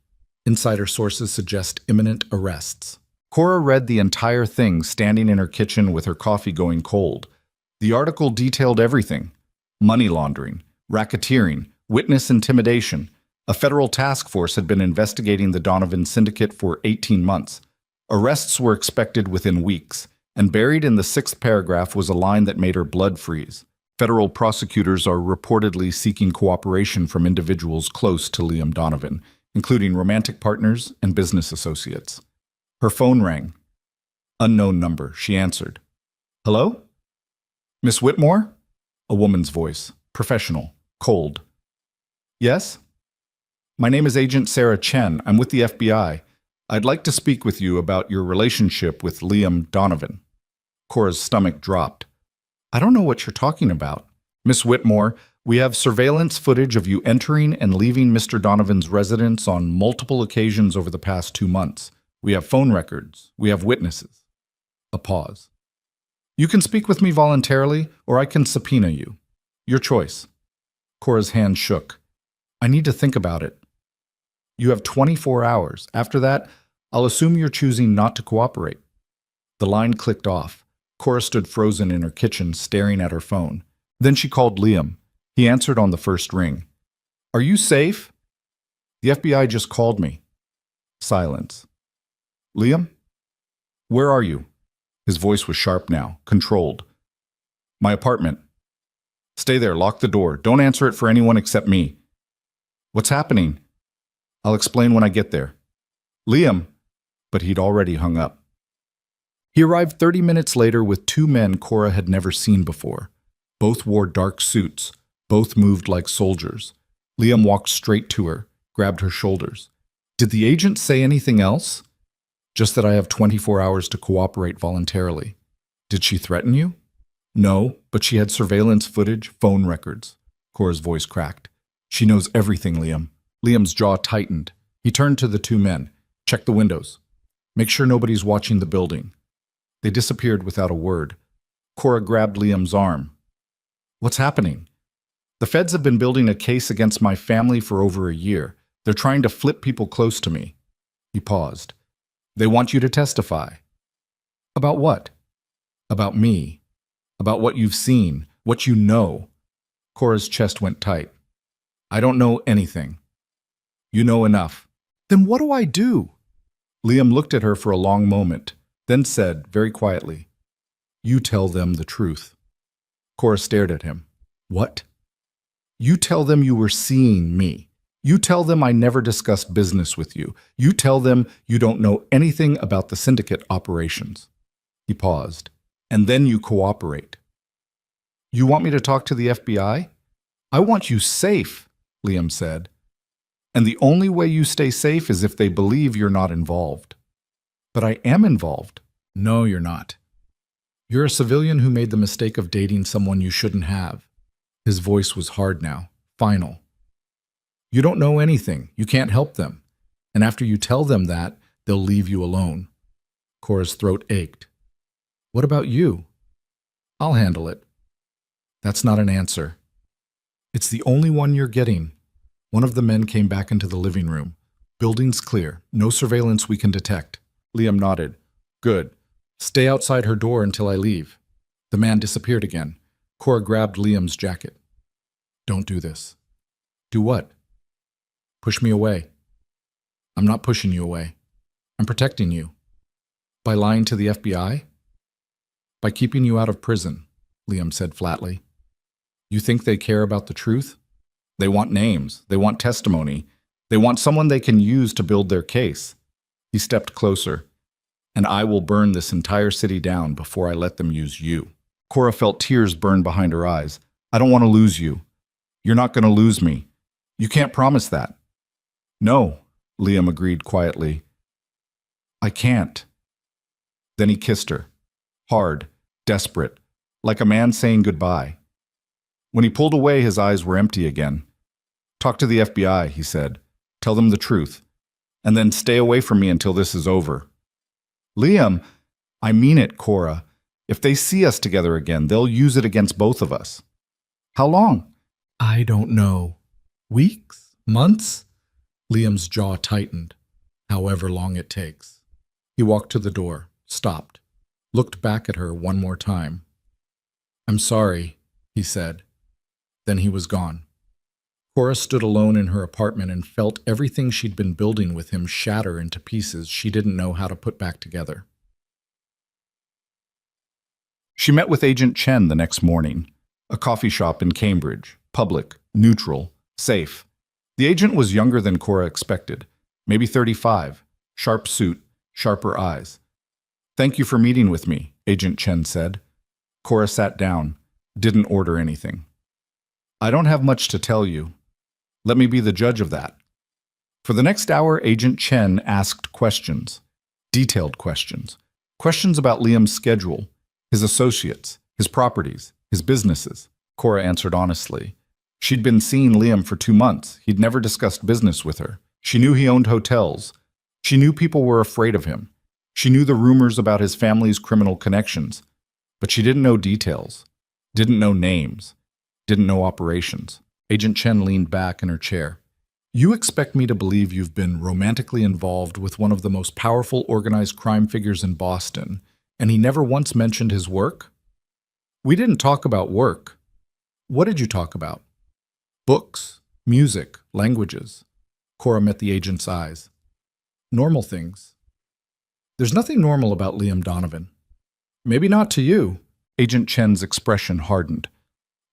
Insider sources suggest imminent arrests. Cora read the entire thing standing in her kitchen with her coffee going cold. The article detailed everything. Money laundering, racketeering, witness intimidation. A federal task force had been investigating the Donovan syndicate for 18 months. Arrests were expected within weeks, and buried in the 6th paragraph was a line that made her blood freeze. Federal prosecutors are reportedly seeking cooperation from individuals close to Liam Donovan, including romantic partners and business associates. Her phone rang. Unknown number, she answered. Hello? Miss Whitmore? A woman's voice, professional, cold. Yes? My name is Agent Sarah Chen. I'm with the FBI. I'd like to speak with you about your relationship with Liam Donovan. Cora's stomach dropped. I don't know what you're talking about. Miss Whitmore, we have surveillance footage of you entering and leaving Mr. Donovan's residence on multiple occasions over the past 2 months. We have phone records. We have witnesses. A pause. You can speak with me voluntarily, or I can subpoena you. Your choice. Cora's hand shook. I need to think about it. You have 24 hours. After that, I'll assume you're choosing not to cooperate. The line clicked off. Cora stood frozen in her kitchen, staring at her phone. Then she called Liam. He answered on the first ring. Are you safe? The FBI just called me. Silence. Liam? Where are you? His voice was sharp now, controlled. My apartment. Stay there, lock the door. Don't answer it for anyone except me. What's happening? I'll explain when I get there. Liam. But he'd already hung up. He arrived 30 minutes later with 2 men Cora had never seen before. Both wore dark suits. Both moved like soldiers. Liam walked straight to her, grabbed her shoulders. Did the agent say anything else? Just that I have 24 hours to cooperate voluntarily. Did she threaten you? No, but she had surveillance footage, phone records. Cora's voice cracked. She knows everything, Liam. Liam's jaw tightened. He turned to the 2 men. Check the windows. Make sure nobody's watching the building. They disappeared without a word. Cora grabbed Liam's arm. What's happening? The feds have been building a case against my family for over a year. They're trying to flip people close to me. He paused. They want you to testify. About what? About me. About what you've seen, what you know. Cora's chest went tight. I don't know anything. You know enough. Then what do I do? Liam looked at her for a long moment, then said very quietly, You tell them the truth. Cora stared at him. What? You tell them you were seeing me. You tell them I never discussed business with you. You tell them you don't know anything about the syndicate operations. He paused. And then you cooperate. You want me to talk to the FBI? I want you safe, Liam said. And the only way you stay safe is if they believe you're not involved. But I am involved. No, you're not. You're a civilian who made the mistake of dating someone you shouldn't have. His voice was hard now, final. You don't know anything. You can't help them. And after you tell them that, they'll leave you alone. Cora's throat ached. What about you? I'll handle it. That's not an answer. It's the only one you're getting. One of the men came back into the living room. Building's clear. No surveillance we can detect. Liam nodded. Good. Stay outside her door until I leave. The man disappeared again. Cora grabbed Liam's jacket. Don't do this. Do what? Push me away. I'm not pushing you away. I'm protecting you. By lying to the FBI? By keeping you out of prison, Liam said flatly. You think they care about the truth? They want names. They want testimony. They want someone they can use to build their case. He stepped closer. And I will burn this entire city down before I let them use you. Cora felt tears burn behind her eyes. I don't want to lose you. You're not going to lose me. You can't promise that. No, Liam agreed quietly. I can't. Then he kissed her. Hard, desperate, like a man saying goodbye. When he pulled away, his eyes were empty again. Talk to the FBI, he said. Tell them the truth. And then stay away from me until this is over. Liam, I mean it, Cora. If they see us together again, they'll use it against both of us. How long? I don't know. Weeks? Months? Liam's jaw tightened. However long it takes. He walked to the door, stopped, looked back at her one more time. I'm sorry, he said. Then he was gone. Cora stood alone in her apartment and felt everything she'd been building with him shatter into pieces she didn't know how to put back together. She met with Agent Chen the next morning. A coffee shop in Cambridge, public, neutral, safe. The agent was younger than Cora expected, maybe 35, sharp suit, sharper eyes. Thank you for meeting with me, Agent Chen said. Cora sat down, didn't order anything. I don't have much to tell you. Let me be the judge of that. For the next hour, Agent Chen asked questions, detailed questions. Questions about Liam's schedule, his associates, his properties, his businesses. Cora answered honestly. She'd been seeing Liam for 2 months. He'd never discussed business with her. She knew he owned hotels. She knew people were afraid of him. She knew the rumors about his family's criminal connections. But she didn't know details, didn't know names, didn't know operations. Agent Chen leaned back in her chair. You expect me to believe you've been romantically involved with one of the most powerful organized crime figures in Boston, and he never once mentioned his work? We didn't talk about work. What did you talk about? Books, music, languages. Cora met the agent's eyes. Normal things. There's nothing normal about Liam Donovan. Maybe not to you. Agent Chen's expression hardened.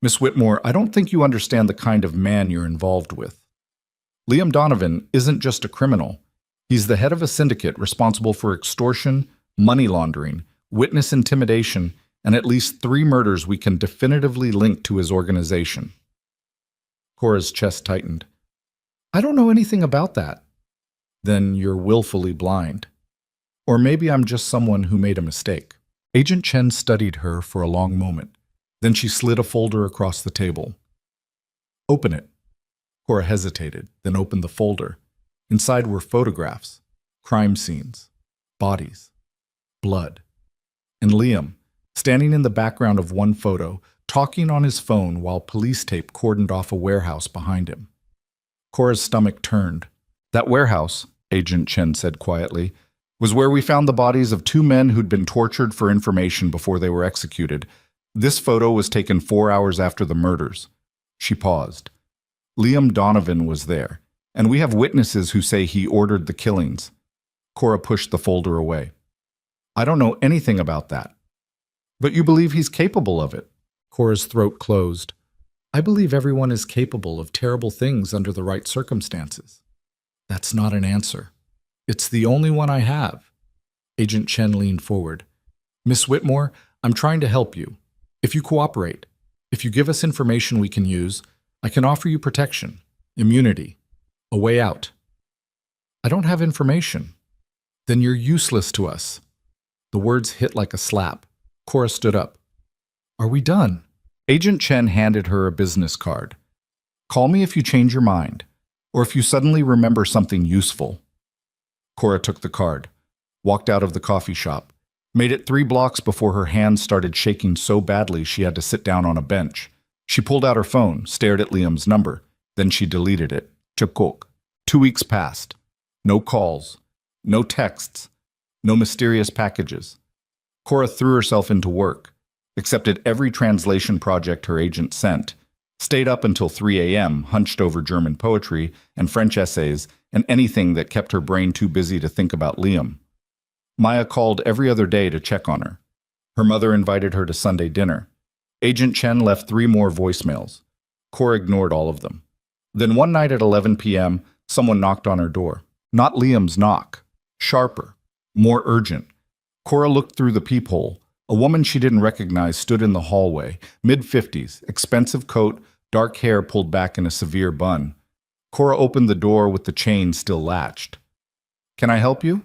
Miss Whitmore, I don't think you understand the kind of man you're involved with. Liam Donovan isn't just a criminal. He's the head of a syndicate responsible for extortion, money laundering, witness intimidation, and at least 3 murders we can definitively link to his organization. Cora's chest tightened. I don't know anything about that. Then you're willfully blind. Or maybe I'm just someone who made a mistake. Agent Chen studied her for a long moment. Then she slid a folder across the table. Open it. Cora hesitated, then opened the folder. Inside were photographs, crime scenes, bodies, blood. And Liam, standing in the background of one photo, talking on his phone while police tape cordoned off a warehouse behind him. Cora's stomach turned. That warehouse, Agent Chen said quietly, was where we found the bodies of 2 men who'd been tortured for information before they were executed. This photo was taken 4 hours after the murders. She paused. Liam Donovan was there, and we have witnesses who say he ordered the killings. Cora pushed the folder away. I don't know anything about that. But you believe he's capable of it. Cora's throat closed. I believe everyone is capable of terrible things under the right circumstances. That's not an answer. It's the only one I have. Agent Chen leaned forward. Miss Whitmore, I'm trying to help you. If you cooperate, if you give us information we can use, I can offer you protection, immunity, a way out. I don't have information. Then you're useless to us. The words hit like a slap. Cora stood up. Are we done? Agent Chen handed her a business card. Call me if you change your mind, or if you suddenly remember something useful. Cora took the card, walked out of the coffee shop, made it 3 blocks before her hands started shaking so badly she had to sit down on a bench. She pulled out her phone, stared at Liam's number, then she deleted it. Chukok. 2 weeks passed. No calls, no texts, no mysterious packages. Cora threw herself into work, accepted every translation project her agent sent, stayed up until 3 a.m., hunched over German poetry and French essays and anything that kept her brain too busy to think about Liam. Maya called every other day to check on her. Her mother invited her to Sunday dinner. Agent Chen left 3 more voicemails. Cora ignored all of them. Then one night at 11 p.m., someone knocked on her door. Not Liam's knock. Sharper. More urgent. Cora looked through the peephole. A woman she didn't recognize stood in the hallway, mid-50s, expensive coat, dark hair pulled back in a severe bun. Cora opened the door with the chain still latched. Can I help you?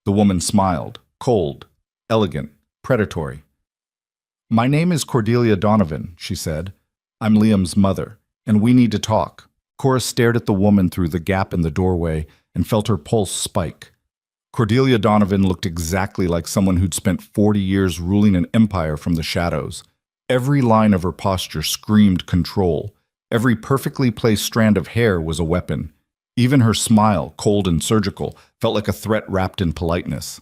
The woman smiled, cold, elegant, predatory. My name is Cordelia Donovan, she said. I'm Liam's mother, and we need to talk. Cora stared at the woman through the gap in the doorway and felt her pulse spike. Cordelia Donovan looked exactly like someone who'd spent 40 years ruling an empire from the shadows. Every line of her posture screamed control. Every perfectly placed strand of hair was a weapon. Even her smile, cold and surgical, felt like a threat wrapped in politeness.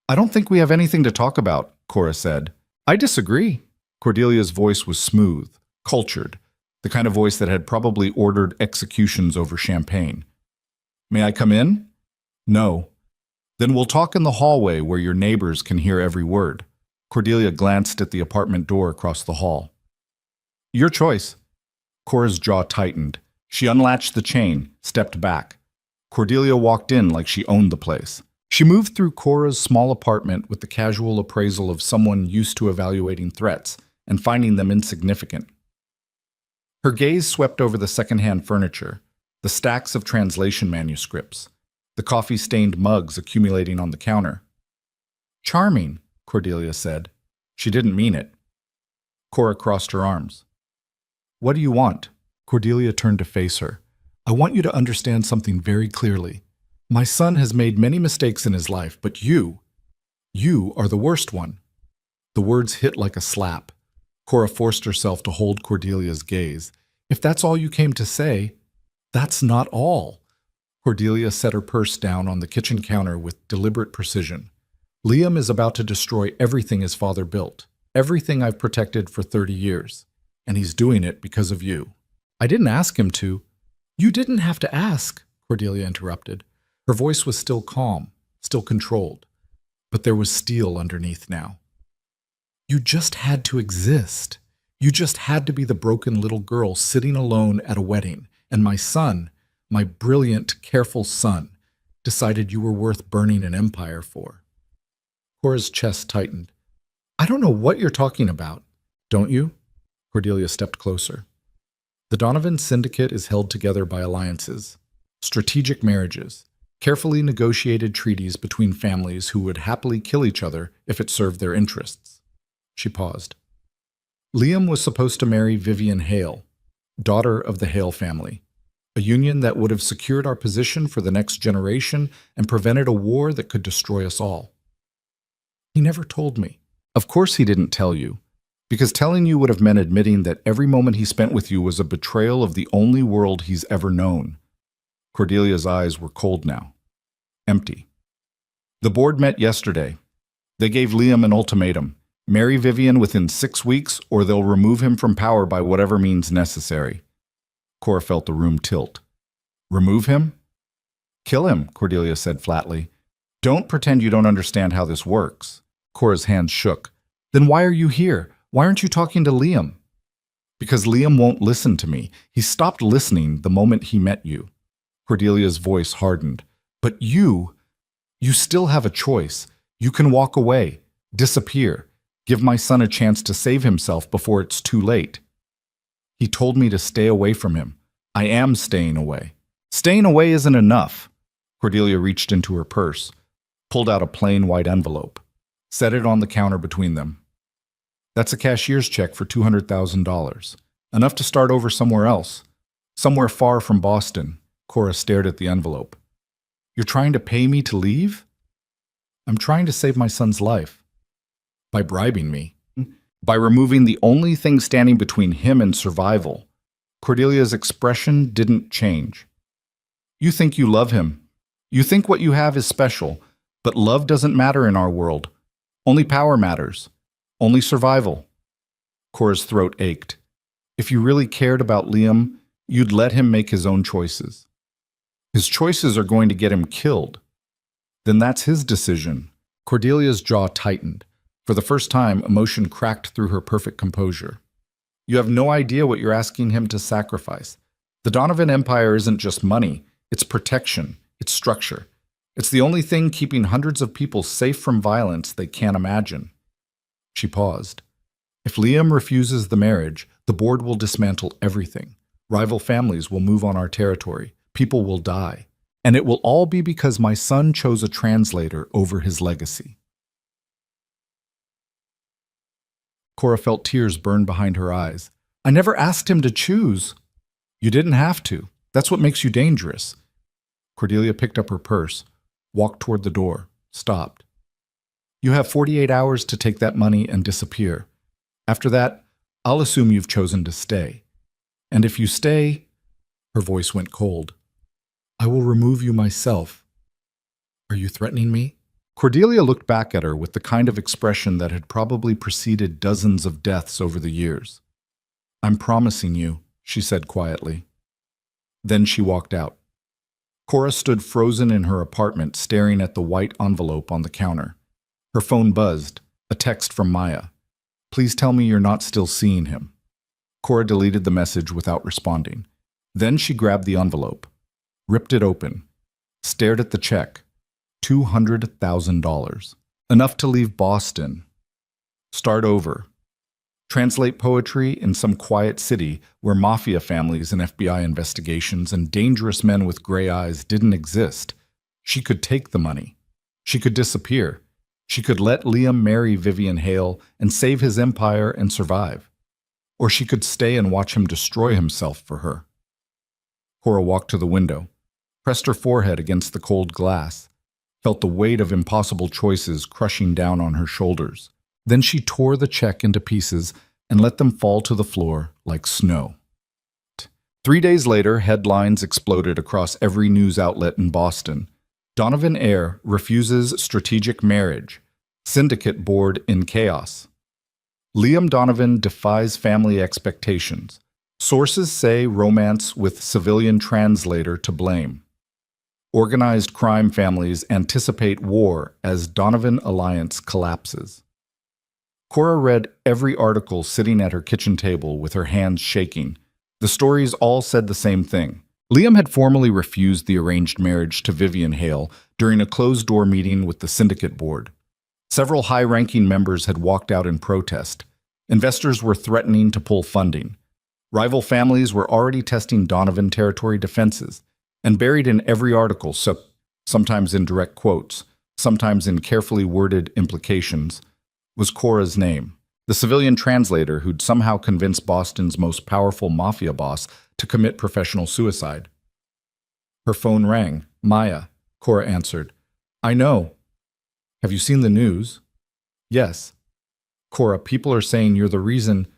I don't think we have anything to talk about, Cora said. I disagree. Cordelia's voice was smooth, cultured, the kind of voice that had probably ordered executions over champagne. May I come in? No. Then we'll talk in the hallway where your neighbors can hear every word. Cordelia glanced at the apartment door across the hall. Your choice. Cora's jaw tightened. She unlatched the chain, stepped back. Cordelia walked in like she owned the place. She moved through Cora's small apartment with the casual appraisal of someone used to evaluating threats and finding them insignificant. Her gaze swept over the secondhand furniture, the stacks of translation manuscripts, the coffee-stained mugs accumulating on the counter. "Charming," Cordelia said. She didn't mean it. Cora crossed her arms. "What do you want?" Cordelia turned to face her. "I want you to understand something very clearly. My son has made many mistakes in his life, but you are the worst one." The words hit like a slap. Cora forced herself to hold Cordelia's gaze. "If that's all you came to say, that's not all." Cordelia set her purse down on the kitchen counter with deliberate precision. "Liam is about to destroy everything his father built, everything I've protected for 30 years, and he's doing it because of you." "I didn't ask him to." "You didn't have to ask," Cordelia interrupted. Her voice was still calm, still controlled, but there was steel underneath now. "You just had to exist. You just had to be the broken little girl sitting alone at a wedding, and my son, my brilliant, careful son, decided you were worth burning an empire for." Cora's chest tightened. "I don't know what you're talking about." "Don't you?" Cordelia stepped closer. "The Donovan Syndicate is held together by alliances, strategic marriages, carefully negotiated treaties between families who would happily kill each other if it served their interests." She paused. "Liam was supposed to marry Vivian Hale, daughter of the Hale family, a union that would have secured our position for the next generation and prevented a war that could destroy us all. He never told me." "Of course he didn't tell you, because telling you would have meant admitting that every moment he spent with you was a betrayal of the only world he's ever known." Cordelia's eyes were cold now, empty. "The board met yesterday. They gave Liam an ultimatum. Marry Vivian within 6 weeks, or they'll remove him from power by whatever means necessary." Cora felt the room tilt. "Remove him?" "Kill him," Cordelia said flatly. "Don't pretend you don't understand how this works." Cora's hands shook. "Then why are you here? Why aren't you talking to Liam?" "Because Liam won't listen to me. He stopped listening the moment he met you." Cordelia's voice hardened. "But you still have a choice. You can walk away, disappear. Give my son a chance to save himself before it's too late." "He told me to stay away from him. I am staying away." "Staying away isn't enough." Cordelia reached into her purse, pulled out a plain white envelope, set it on the counter between them. "That's a cashier's check for $200,000. Enough to start over somewhere else. Somewhere far from Boston." Cora stared at the envelope. "You're trying to pay me to leave?" "I'm trying to save my son's life." "By bribing me?" "By removing the only thing standing between him and survival." Cordelia's expression didn't change. "You think you love him. You think what you have is special, but love doesn't matter in our world. Only power matters. Only survival." Cora's throat ached. "If you really cared about Liam, you'd let him make his own choices." "His choices are going to get him killed." "Then that's his decision." Cordelia's jaw tightened. For the first time, emotion cracked through her perfect composure. "You have no idea what you're asking him to sacrifice. The Donovan Empire isn't just money. It's protection. It's structure. It's the only thing keeping hundreds of people safe from violence they can't imagine." She paused. "If Liam refuses the marriage, the board will dismantle everything. Rival families will move on our territory. People will die. And it will all be because my son chose a translator over his legacy." Cora felt tears burn behind her eyes. "I never asked him to choose." "You didn't have to. That's what makes you dangerous." Cordelia picked up her purse, walked toward the door, stopped. "You have 48 hours to take that money and disappear. After that, I'll assume you've chosen to stay. And if you stay," her voice went cold, "I will remove you myself." "Are you threatening me?" Cordelia looked back at her with the kind of expression that had probably preceded dozens of deaths over the years. "I'm promising you," she said quietly. Then she walked out. Cora stood frozen in her apartment, staring at the white envelope on the counter. Her phone buzzed, a text from Maya. "Please tell me you're not still seeing him." Cora deleted the message without responding. Then she grabbed the envelope, ripped it open, stared at the check. $200,000. Enough to leave Boston. Start over. Translate poetry in some quiet city where mafia families and FBI investigations and dangerous men with gray eyes didn't exist. She could take the money. She could disappear. She could let Liam marry Vivian Hale and save his empire and survive. Or she could stay and watch him destroy himself for her. Cora walked to the window, pressed her forehead against the cold glass, felt the weight of impossible choices crushing down on her shoulders. Then she tore the check into pieces and let them fall to the floor like snow. 3 days later, headlines exploded across every news outlet in Boston. Donovan Ayre refuses strategic marriage. Syndicate board in chaos. Liam Donovan defies family expectations. Sources say romance with civilian translator to blame. Organized crime families anticipate war as Donovan alliance collapses. Cora read every article sitting at her kitchen table with her hands shaking. The stories all said the same thing. Liam had formally refused the arranged marriage to Vivian Hale during a closed-door meeting with the syndicate board. Several high-ranking members had walked out in protest. Investors were threatening to pull funding. Rival families were already testing Donovan territory defenses, and buried in every article, sometimes in direct quotes, sometimes in carefully worded implications, was Cora's name, the civilian translator who'd somehow convinced Boston's most powerful mafia boss to commit professional suicide. Her phone rang. Maya, Cora answered. I know. Have you seen the news? Yes. Cora, people are saying you're the reason.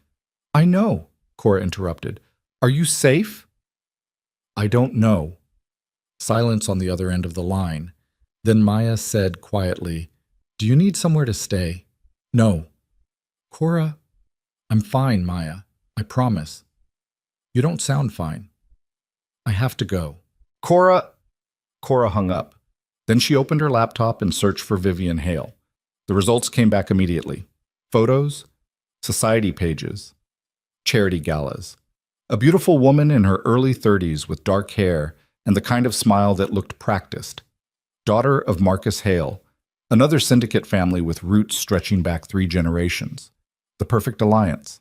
I know, Cora interrupted. Are you safe? I don't know. Silence on the other end of the line. Then Maya said quietly, Do you need somewhere to stay? No. Cora, I'm fine, Maya. I promise. You don't sound fine. I have to go. Cora hung up. Then she opened her laptop and searched for Vivian Hale. The results came back immediately. Photos, society pages, charity galas. A beautiful woman in her early 30s with dark hair and the kind of smile that looked practiced. Daughter of Marcus Hale, another syndicate family with roots stretching back 3 generations. The perfect alliance.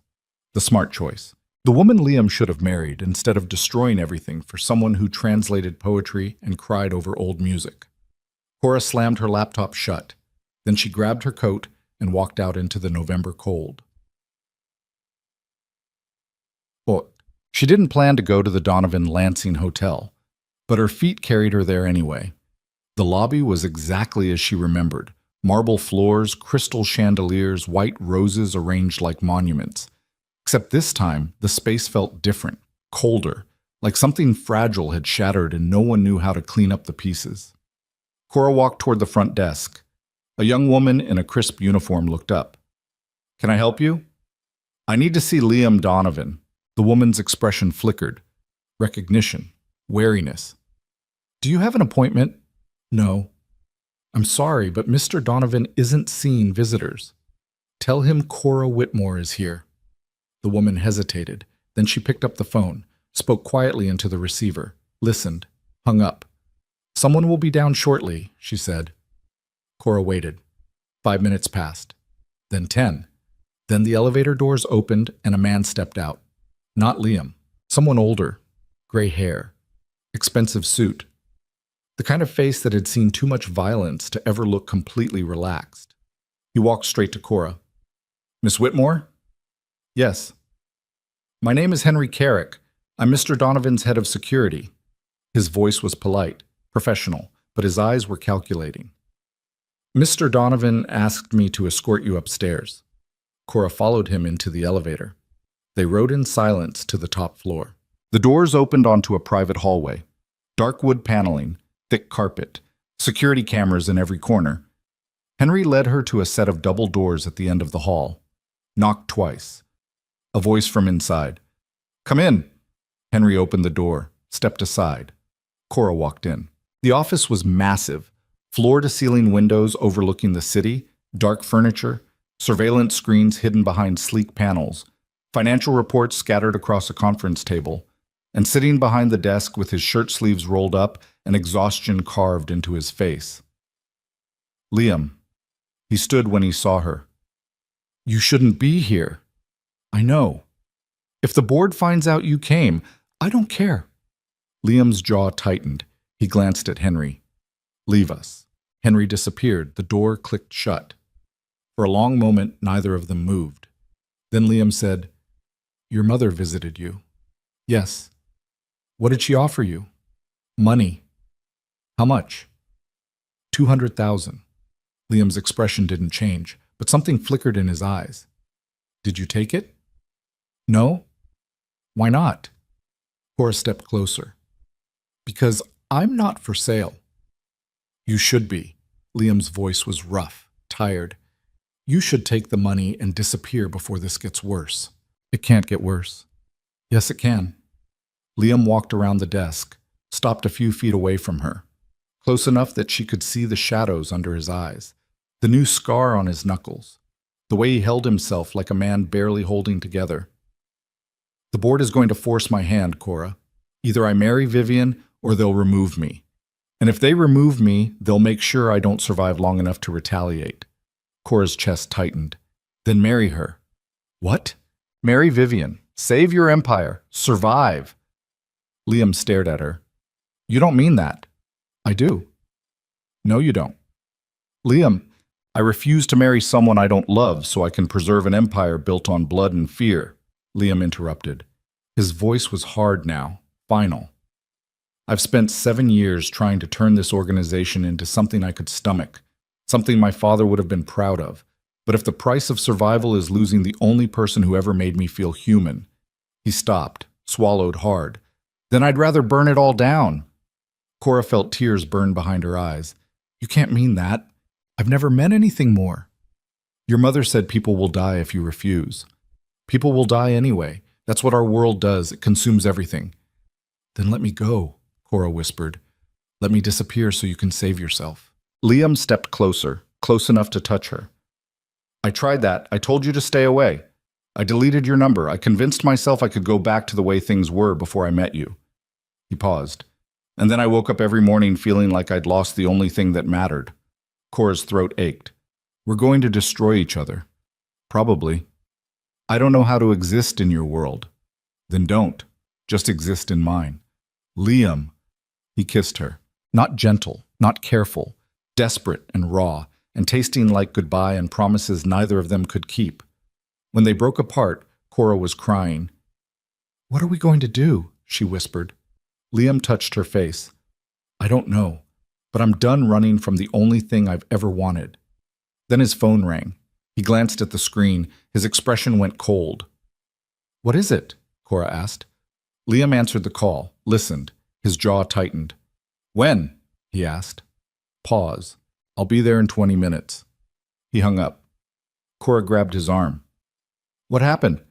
The smart choice. The woman Liam should have married instead of destroying everything for someone who translated poetry and cried over old music. Cora slammed her laptop shut. Then she grabbed her coat and walked out into the November cold. She didn't plan to go to the Donovan Lansing Hotel, but her feet carried her there anyway. The lobby was exactly as she remembered. Marble floors, crystal chandeliers, white roses arranged like monuments. Except this time, the space felt different, colder, like something fragile had shattered and no one knew how to clean up the pieces. Cora walked toward the front desk. A young woman in a crisp uniform looked up. Can I help you? I need to see Liam Donovan. The woman's expression flickered. Recognition. Wariness. Do you have an appointment? No. I'm sorry, but Mr. Donovan isn't seeing visitors. Tell him Cora Whitmore is here. The woman hesitated. Then she picked up the phone, spoke quietly into the receiver, listened, hung up. Someone will be down shortly, she said. Cora waited. 5 minutes passed. Then 10. Then the elevator doors opened and a man stepped out. Not Liam. Someone older. Gray hair. Expensive suit. The kind of face that had seen too much violence to ever look completely relaxed. He walked straight to Cora. Miss Whitmore? Yes. My name is Henry Carrick. I'm Mr. Donovan's head of security. His voice was polite, professional, but his eyes were calculating. Mr. Donovan asked me to escort you upstairs. Cora followed him into the elevator. They rode in silence to the top floor. The doors opened onto a private hallway. Dark wood paneling, thick carpet, security cameras in every corner. Henry led her to a set of double doors at the end of the hall. Knocked twice. A voice from inside. Come in. Henry opened the door, stepped aside. Cora walked in. The office was massive. Floor-to-ceiling windows overlooking the city, dark furniture, surveillance screens hidden behind sleek panels, financial reports scattered across a conference table, and sitting behind the desk with his shirt sleeves rolled up and exhaustion carved into his face. Liam. He stood when he saw her. You shouldn't be here. I know. If the board finds out you came, I don't care. Liam's jaw tightened. He glanced at Henry. Leave us. Henry disappeared. The door clicked shut. For a long moment, neither of them moved. Then Liam said, Your mother visited you. Yes. What did she offer you? Money. How much? 200,000. Liam's expression didn't change, but something flickered in his eyes. Did you take it? No. Why not? Cora stepped closer. Because I'm not for sale. You should be. Liam's voice was rough, tired. You should take the money and disappear before this gets worse. It can't get worse. Yes, it can. Liam walked around the desk, stopped a few feet away from her, close enough that she could see the shadows under his eyes, the new scar on his knuckles, the way he held himself like a man barely holding together. The board is going to force my hand, Cora. Either I marry Vivian or they'll remove me. And if they remove me, they'll make sure I don't survive long enough to retaliate. Cora's chest tightened. Then marry her. What? Marry Vivian. Save your empire. Survive. Liam stared at her. You don't mean that. I do. No, you don't. Liam, I refuse to marry someone I don't love so I can preserve an empire built on blood and fear. Liam interrupted. His voice was hard now, final. I've spent 7 years trying to turn this organization into something I could stomach, something my father would have been proud of. But if the price of survival is losing the only person who ever made me feel human, he stopped, swallowed hard. Then I'd rather burn it all down. Cora felt tears burn behind her eyes. You can't mean that. I've never meant anything more. Your mother said people will die if you refuse. People will die anyway. That's what our world does. It consumes everything. Then let me go, Cora whispered. Let me disappear so you can save yourself. Liam stepped closer, close enough to touch her. I tried that. I told you to stay away. I deleted your number. I convinced myself I could go back to the way things were before I met you. He paused. And then I woke up every morning feeling like I'd lost the only thing that mattered. Cora's throat ached. We're going to destroy each other. Probably. I don't know how to exist in your world. Then don't. Just exist in mine. Liam. He kissed her. Not gentle, not careful, desperate and raw, and tasting like goodbye and promises neither of them could keep. When they broke apart, Cora was crying. What are we going to do? She whispered. Liam touched her face. I don't know, but I'm done running from the only thing I've ever wanted. Then his phone rang. He glanced at the screen. His expression went cold. What is it? Cora asked. Liam answered the call, listened. His jaw tightened. When? He asked. Pause. I'll be there in 20 minutes. He hung up. Cora grabbed his arm. What happened?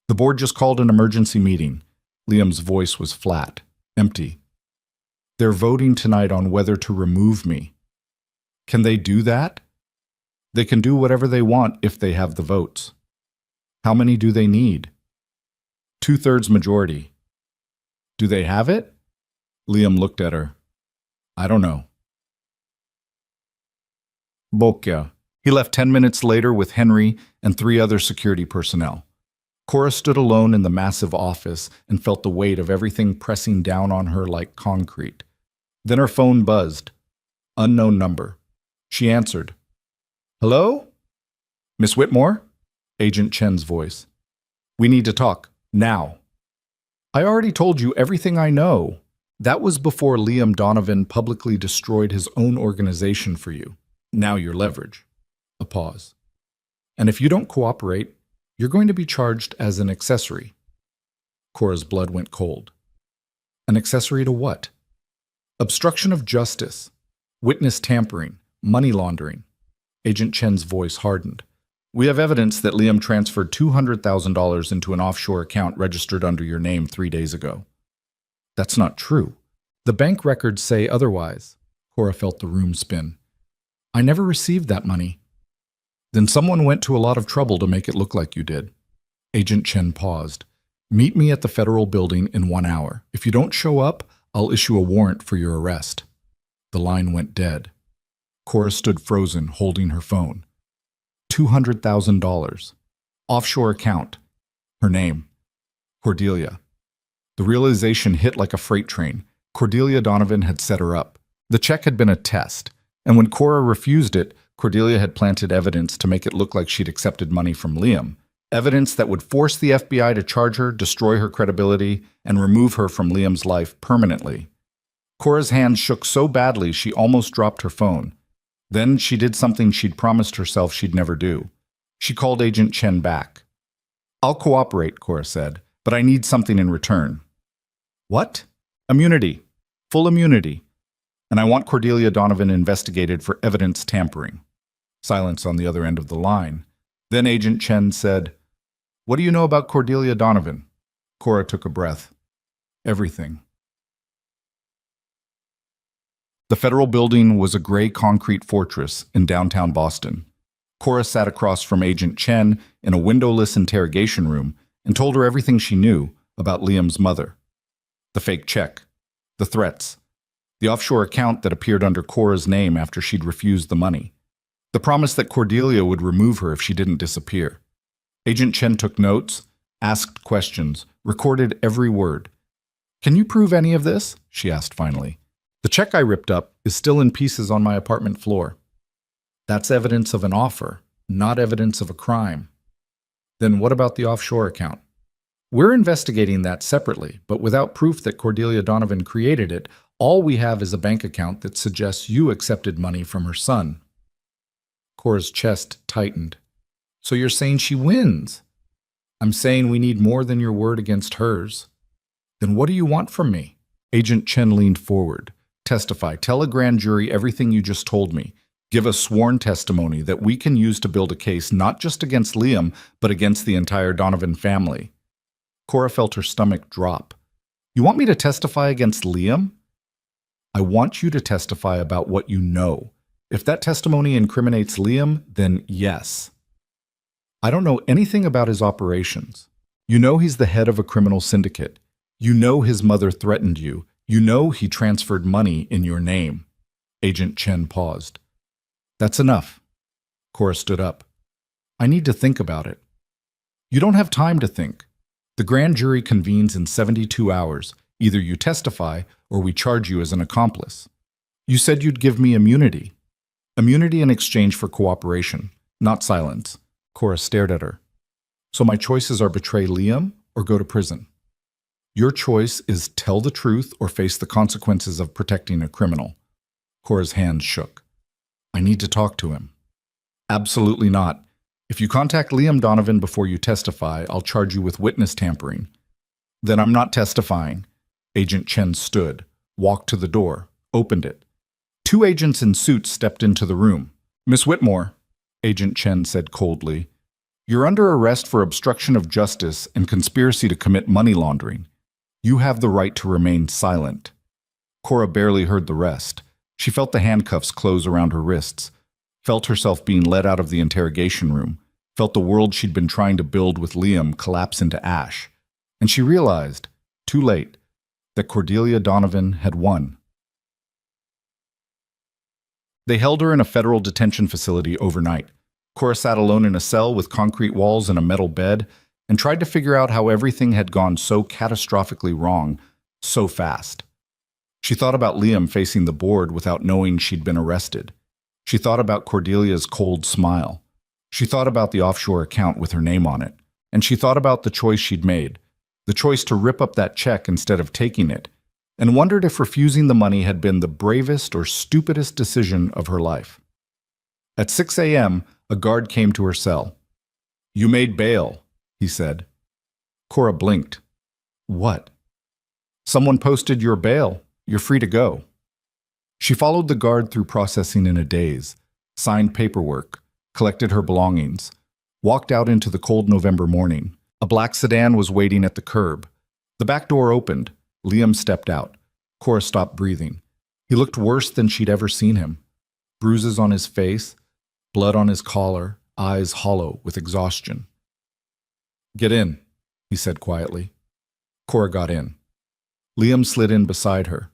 The board just called an emergency meeting. Liam's voice was flat, empty. They're voting tonight on whether to remove me. Can they do that? They can do whatever they want if they have the votes. How many do they need? 2/3 majority. Do they have it? Liam looked at her. I don't know. Bokya. He left 10 minutes later with Henry and 3 other security personnel. Cora stood alone in the massive office and felt the weight of everything pressing down on her like concrete. Then her phone buzzed. Unknown number. She answered. Hello? Miss Whitmore? Agent Chen's voice. We need to talk. Now. I already told you everything I know. That was before Liam Donovan publicly destroyed his own organization for you. Now you're leverage. A pause. And if you don't cooperate, you're going to be charged as an accessory. Cora's blood went cold. An accessory to what? Obstruction of justice, witness tampering, money laundering. Agent Chen's voice hardened. We have evidence that Liam transferred $200,000 into an offshore account registered under your name 3 days ago. That's not true. The bank records say otherwise. Cora felt the room spin. I never received that money. Then someone went to a lot of trouble to make it look like you did. Agent Chen paused. Meet me at the federal building in 1 hour. If you don't show up, I'll issue a warrant for your arrest. The line went dead. Cora stood frozen, holding her phone. $200,000. Offshore account. Her name. Cordelia. The realization hit like a freight train. Cordelia Donovan had set her up. The check had been a test, and when Cora refused it, Cordelia had planted evidence to make it look like she'd accepted money from Liam. Evidence that would force the FBI to charge her, destroy her credibility, and remove her from Liam's life permanently. Cora's hands shook so badly she almost dropped her phone. Then she did something she'd promised herself she'd never do. She called Agent Chen back. "I'll cooperate," Cora said, "but I need something in return." "What?" "Immunity. Full immunity. And I want Cordelia Donovan investigated for evidence tampering." Silence on the other end of the line. Then Agent Chen said, "What do you know about Cordelia Donovan?" Cora took a breath. "Everything." The federal building was a gray concrete fortress in downtown Boston. Cora sat across from Agent Chen in a windowless interrogation room and told her everything she knew about Liam's mother. The fake check, the threats, the offshore account that appeared under Cora's name after she'd refused the money, the promise that Cordelia would remove her if she didn't disappear. Agent Chen took notes, asked questions, recorded every word. "Can you prove any of this?" she asked finally. "The check I ripped up is still in pieces on my apartment floor." "That's evidence of an offer, not evidence of a crime." "Then what about the offshore account?" "We're investigating that separately, but without proof that Cordelia Donovan created it, all we have is a bank account that suggests you accepted money from her son." Cora's chest tightened. "So you're saying she wins?" "I'm saying we need more than your word against hers." "Then what do you want from me?" Agent Chen leaned forward. "Testify. Tell a grand jury everything you just told me. Give us sworn testimony that we can use to build a case not just against Liam, but against the entire Donovan family." Cora felt her stomach drop. "You want me to testify against Liam?" "I want you to testify about what you know. If that testimony incriminates Liam, then yes." "I don't know anything about his operations. You know he's the head of a criminal syndicate. You know his mother threatened you. You know he transferred money in your name." Agent Chen paused. "That's enough." Cora stood up. "I need to think about it." "You don't have time to think. The grand jury convenes in 72 hours. Either you testify or we charge you as an accomplice. You said you'd give me immunity. Immunity in exchange for cooperation, not silence." Cora stared at her. "So my choices are betray Liam or go to prison?" "Your choice is tell the truth or face the consequences of protecting a criminal." Cora's hands shook. "I need to talk to him." "Absolutely not. If you contact Liam Donovan before you testify, I'll charge you with witness tampering." "Then I'm not testifying." Agent Chen stood, walked to the door, opened it. Two agents in suits stepped into the room. "Miss Whitmore," Agent Chen said coldly, "you're under arrest for obstruction of justice and conspiracy to commit money laundering. You have the right to remain silent." Cora barely heard the rest. She felt the handcuffs close around her wrists, felt herself being led out of the interrogation room, felt the world she'd been trying to build with Liam collapse into ash. And she realized, too late, that Cordelia Donovan had won. They held her in a federal detention facility overnight. Cora sat alone in a cell with concrete walls and a metal bed and tried to figure out how everything had gone so catastrophically wrong so fast. She thought about Liam facing the board without knowing she'd been arrested. She thought about Cordelia's cold smile. She thought about the offshore account with her name on it. And she thought about the choice she'd made, the choice to rip up that check instead of taking it, and wondered if refusing the money had been the bravest or stupidest decision of her life. At 6 a.m., a guard came to her cell. "You made bail," he said. Cora blinked. "What?" "Someone posted your bail. You're free to go." She followed the guard through processing in a daze, signed paperwork, collected her belongings, walked out into the cold November morning. A black sedan was waiting at the curb. The back door opened. Liam stepped out. Cora stopped breathing. He looked worse than she'd ever seen him. Bruises on his face, blood on his collar, eyes hollow with exhaustion. "Get in," he said quietly. Cora got in. Liam slid in beside her.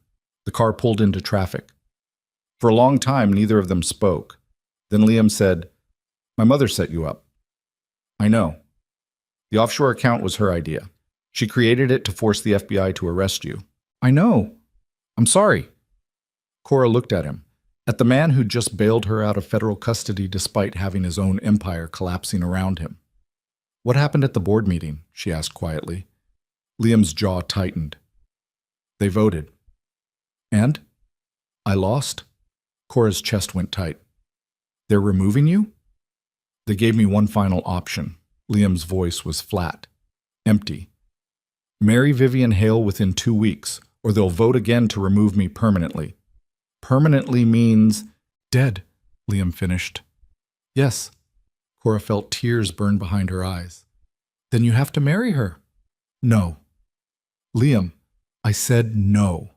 The car pulled into traffic. For a long time, neither of them spoke. Then Liam said, "My mother set you up." "I know." The offshore account was her idea. She created it to force the FBI to arrest you. I know. I'm sorry. Cora looked at him, at the man who'd just bailed her out of federal custody despite having his own empire collapsing around him. What happened at the board meeting? She asked quietly. Liam's jaw tightened. They voted. And? I lost? Cora's chest went tight. They're removing you? They gave me one final option. Liam's voice was flat, empty. Marry Vivian Hale within 2 weeks, or they'll vote again to remove me permanently. Permanently means dead, Liam finished. Yes. Cora felt tears burn behind her eyes. Then you have to marry her. No. Liam, I said no.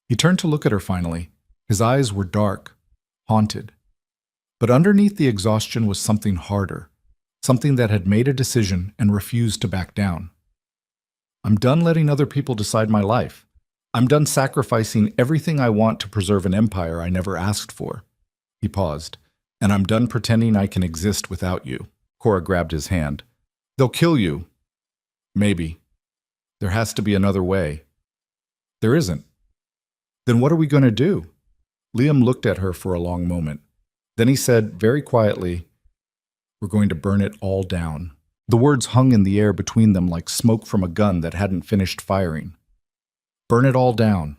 He turned to look at her finally. His eyes were dark, haunted. But underneath the exhaustion was something harder, something that had made a decision and refused to back down. I'm done letting other people decide my life. I'm done sacrificing everything I want to preserve an empire I never asked for. He paused. And I'm done pretending I can exist without you. Cora grabbed his hand. They'll kill you. Maybe. There has to be another way. There isn't. Then what are we going to do? Liam looked at her for a long moment. Then he said, very quietly, we're going to burn it all down. The words hung in the air between them like smoke from a gun that hadn't finished firing. Burn it all down.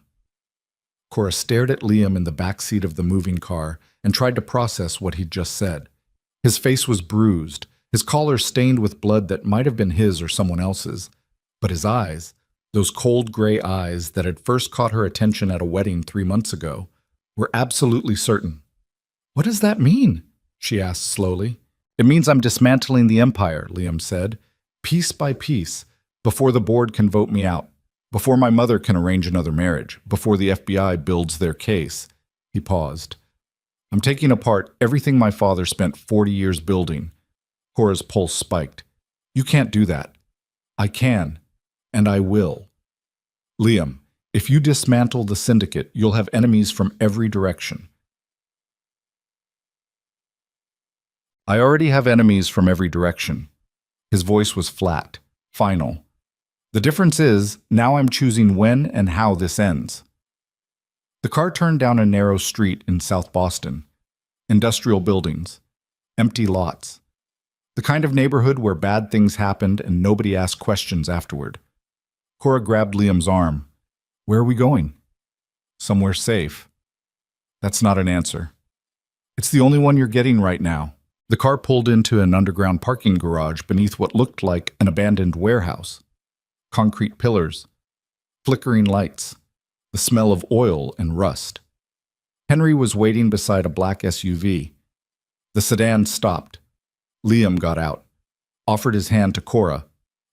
Cora stared at Liam in the back seat of the moving car and tried to process what he'd just said. His face was bruised, his collar stained with blood that might have been his or someone else's. But his eyes, those cold gray eyes that had first caught her attention at a wedding 3 months ago, were absolutely certain. What does that mean? She asked slowly. It means I'm dismantling the empire, Liam said, piece by piece, before the board can vote me out, before my mother can arrange another marriage, before the FBI builds their case. He paused. I'm taking apart everything my father spent 40 years building. Cora's pulse spiked. You can't do that. I can, and I will. Liam, if you dismantle the syndicate, you'll have enemies from every direction. I already have enemies from every direction. His voice was flat, final. The difference is, now I'm choosing when and how this ends. The car turned down a narrow street in South Boston. Industrial buildings. Empty lots. The kind of neighborhood where bad things happened and nobody asked questions afterward. Cora grabbed Liam's arm. Where are we going? Somewhere safe. That's not an answer. It's the only one you're getting right now. The car pulled into an underground parking garage beneath what looked like an abandoned warehouse. Concrete pillars, flickering lights, the smell of oil and rust. Henry was waiting beside a black SUV. The sedan stopped. Liam got out, offered his hand to Cora.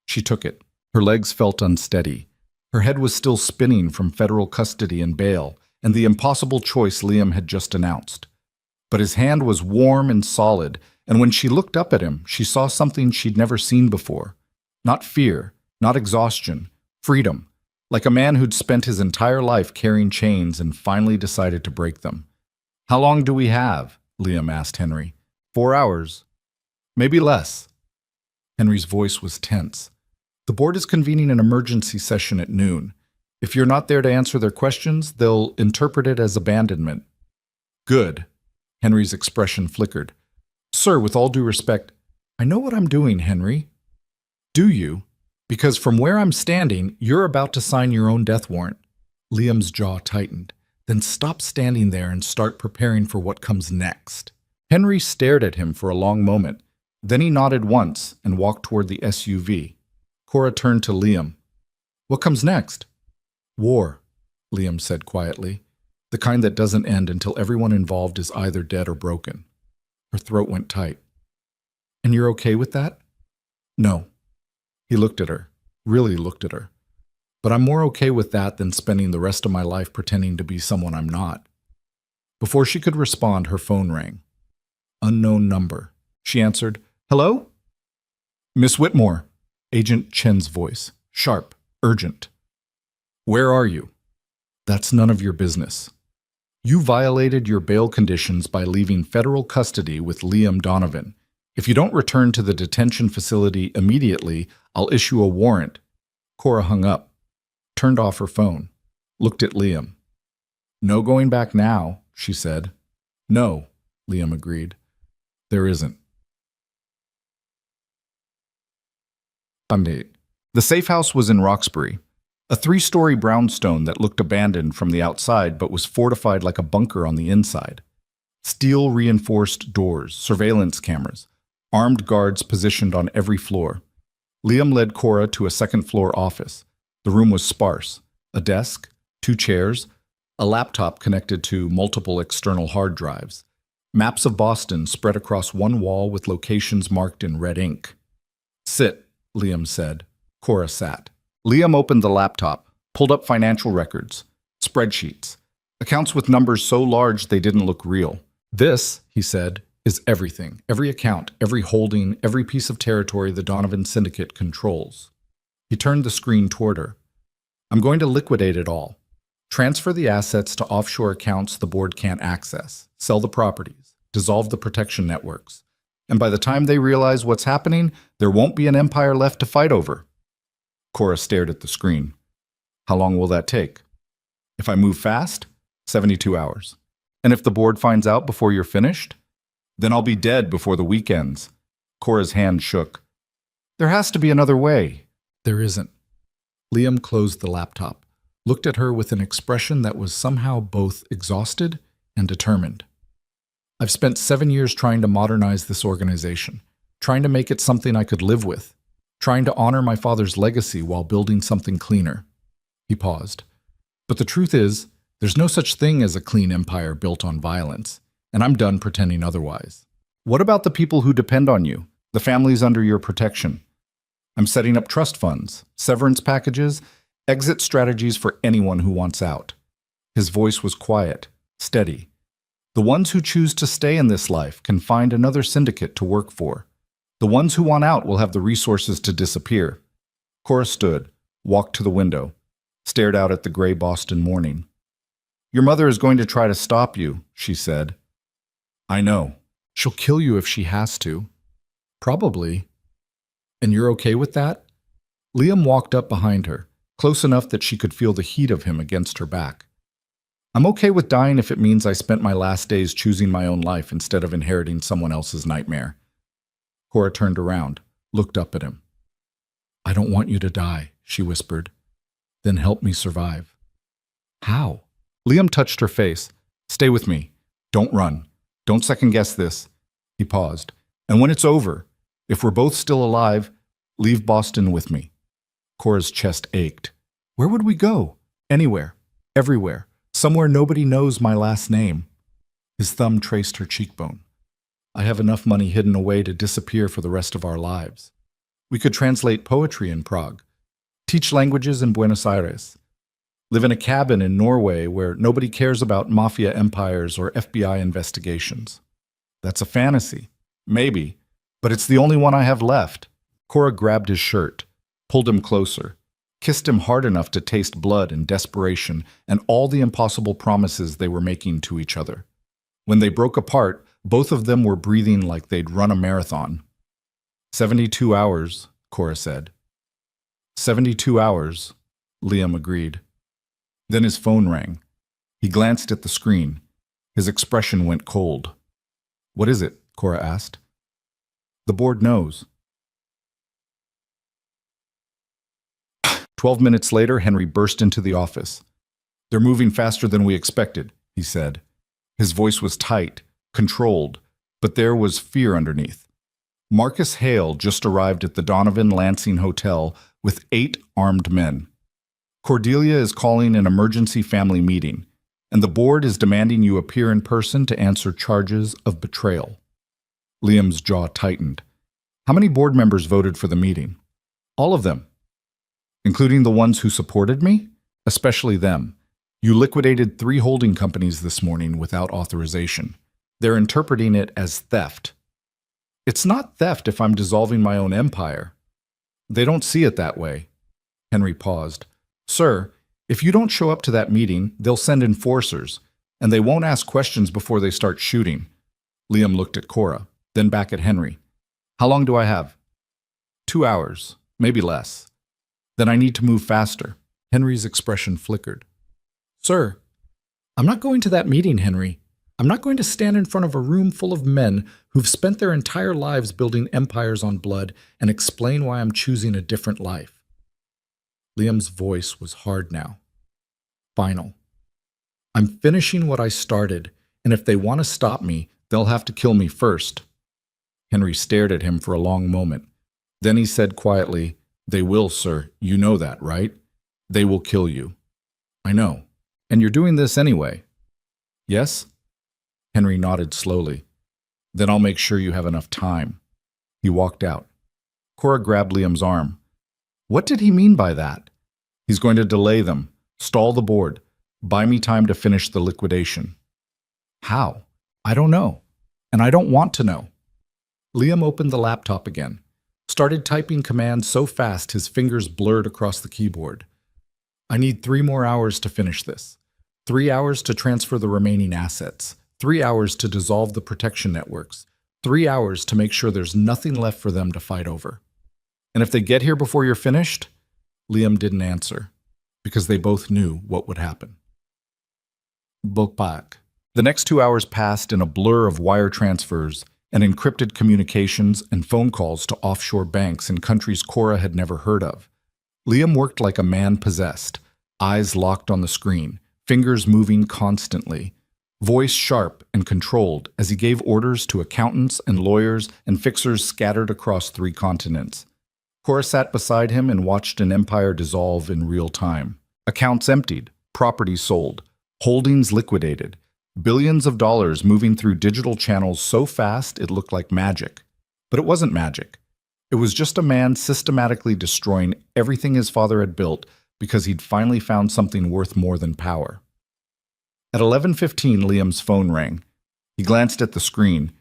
She took it. Her legs felt unsteady. Her head was still spinning from federal custody and bail, and the impossible choice Liam had just announced. But his hand was warm and solid, and when she looked up at him, she saw something she'd never seen before. Not fear, not exhaustion, freedom, like a man who'd spent his entire life carrying chains and finally decided to break them. How long do we have? Liam asked Henry. 4 hours. Maybe less. Henry's voice was tense. The board is convening an emergency session at noon. If you're not there to answer their questions, they'll interpret it as abandonment. Good. Henry's expression flickered. Sir, with all due respect, I know what I'm doing, Henry. Do you? Because from where I'm standing, you're about to sign your own death warrant. Liam's jaw tightened. Then stop standing there and start preparing for what comes next. Henry stared at him for a long moment. Then he nodded once and walked toward the SUV. Cora turned to Liam. What comes next? War, Liam said quietly. The kind that doesn't end until everyone involved is either dead or broken. Her throat went tight. And you're okay with that? No. He looked at her, really looked at her. But I'm more okay with that than spending the rest of my life pretending to be someone I'm not. Before she could respond, her phone rang. Unknown number. She answered, Hello? Miss Whitmore. Agent Chen's voice. Sharp, urgent. Where are you? That's none of your business. You violated your bail conditions by leaving federal custody with Liam Donovan. If you don't return to the detention facility immediately, I'll issue a warrant. Cora hung up, turned off her phone, looked at Liam. No going back now, she said. No, Liam agreed. There isn't. Update. The safe house was in Roxbury, a 3-story brownstone that looked abandoned from the outside but was fortified like a bunker on the inside. Steel-reinforced doors, surveillance cameras, armed guards positioned on every floor. Liam led Cora to a second-floor office. The room was sparse. A desk, 2 chairs, a laptop connected to multiple external hard drives. Maps of Boston spread across one wall with locations marked in red ink. Sit, Liam said. Cora sat. Liam opened the laptop, pulled up financial records, spreadsheets, accounts with numbers so large they didn't look real. This, he said, is everything, every account, every holding, every piece of territory the Donovan Syndicate controls. He turned the screen toward her. I'm going to liquidate it all. Transfer the assets to offshore accounts the board can't access, sell the properties, dissolve the protection networks. And by the time they realize what's happening, there won't be an empire left to fight over. Cora stared at the screen. How long will that take? If I move fast, 72 hours. And if the board finds out before you're finished, then I'll be dead before the week ends. Cora's hand shook. There has to be another way. There isn't. Liam closed the laptop, looked at her with an expression that was somehow both exhausted and determined. I've spent 7 years trying to modernize this organization, trying to make it something I could live with, trying to honor my father's legacy while building something cleaner. He paused. But the truth is, there's no such thing as a clean empire built on violence, and I'm done pretending otherwise. What about the people who depend on you, the families under your protection? I'm setting up trust funds, severance packages, exit strategies for anyone who wants out. His voice was quiet, steady. The ones who choose to stay in this life can find another syndicate to work for. The ones who want out will have the resources to disappear. Cora stood, walked to the window, stared out at the gray Boston morning. Your mother is going to try to stop you, she said. I know. She'll kill you if she has to. Probably. And you're okay with that? Liam walked up behind her, close enough that she could feel the heat of him against her back. I'm okay with dying if it means I spent my last days choosing my own life instead of inheriting someone else's nightmare. Cora turned around, looked up at him. I don't want you to die, she whispered. Then help me survive. How? Liam touched her face. Stay with me. Don't run. Don't second-guess this. He paused. And when it's over, if we're both still alive, leave Boston with me. Cora's chest ached. Where would we go? Anywhere. Everywhere. Somewhere nobody knows my last name. His thumb traced her cheekbone. I have enough money hidden away to disappear for the rest of our lives. We could translate poetry in Prague, teach languages in Buenos Aires, live in a cabin in Norway where nobody cares about mafia empires or FBI investigations. That's a fantasy. Maybe. But it's the only one I have left. Cora grabbed his shirt, pulled him closer, kissed him hard enough to taste blood and desperation and all the impossible promises they were making to each other. When they broke apart, both of them were breathing like they'd run a marathon. 72 hours, Cora said. 72 hours, Liam agreed. Then his phone rang. He glanced at the screen. His expression went cold. What is it? Cora asked. The board knows. 12 minutes later, Henry burst into the office. They're moving faster than we expected, he said. His voice was tight, controlled, but there was fear underneath. Marcus Hale just arrived at the Donovan Lansing Hotel with 8 armed men. Cordelia is calling an emergency family meeting, and the board is demanding you appear in person to answer charges of betrayal. Liam's jaw tightened. How many board members voted for the meeting? All of them. Including the ones who supported me? Especially them. You liquidated 3 holding companies this morning without authorization. They're interpreting it as theft. It's not theft if I'm dissolving my own empire. They don't see it that way. Henry paused. Sir, if you don't show up to that meeting, they'll send enforcers, and they won't ask questions before they start shooting. Liam looked at Cora, then back at Henry. How long do I have? 2 hours, maybe less. Then I need to move faster. Henry's expression flickered. Sir, I'm not going to that meeting, Henry. I'm not going to stand in front of a room full of men who've spent their entire lives building empires on blood and explain why I'm choosing a different life. Liam's voice was hard now. Final. I'm finishing what I started, and if they want to stop me, they'll have to kill me first. Henry stared at him for a long moment. Then he said quietly, They will, sir. You know that, right? They will kill you. I know. And you're doing this anyway. Yes? Henry nodded slowly. Then I'll make sure you have enough time. He walked out. Cora grabbed Liam's arm. What did he mean by that? He's going to delay them, stall the board, buy me time to finish the liquidation. How? I don't know. And I don't want to know. Liam opened the laptop again, started typing commands so fast his fingers blurred across the keyboard. I need 3 more hours to finish this. 3 hours to transfer the remaining assets. 3 hours to dissolve the protection networks. 3 hours to make sure there's nothing left for them to fight over. And if they get here before you're finished? Liam didn't answer, because they both knew what would happen. Bokpak. The next 2 hours passed in a blur of wire transfers and encrypted communications and phone calls to offshore banks in countries Cora had never heard of. Liam worked like a man possessed, eyes locked on the screen, fingers moving constantly, voice sharp and controlled as he gave orders to accountants and lawyers and fixers scattered across 3 continents. Cora sat beside him and watched an empire dissolve in real time. Accounts emptied, property sold, holdings liquidated, billions of dollars moving through digital channels so fast it looked like magic. But it wasn't magic. It was just a man systematically destroying everything his father had built because he'd finally found something worth more than power. At 11:15, Liam's phone rang. He glanced at the screen.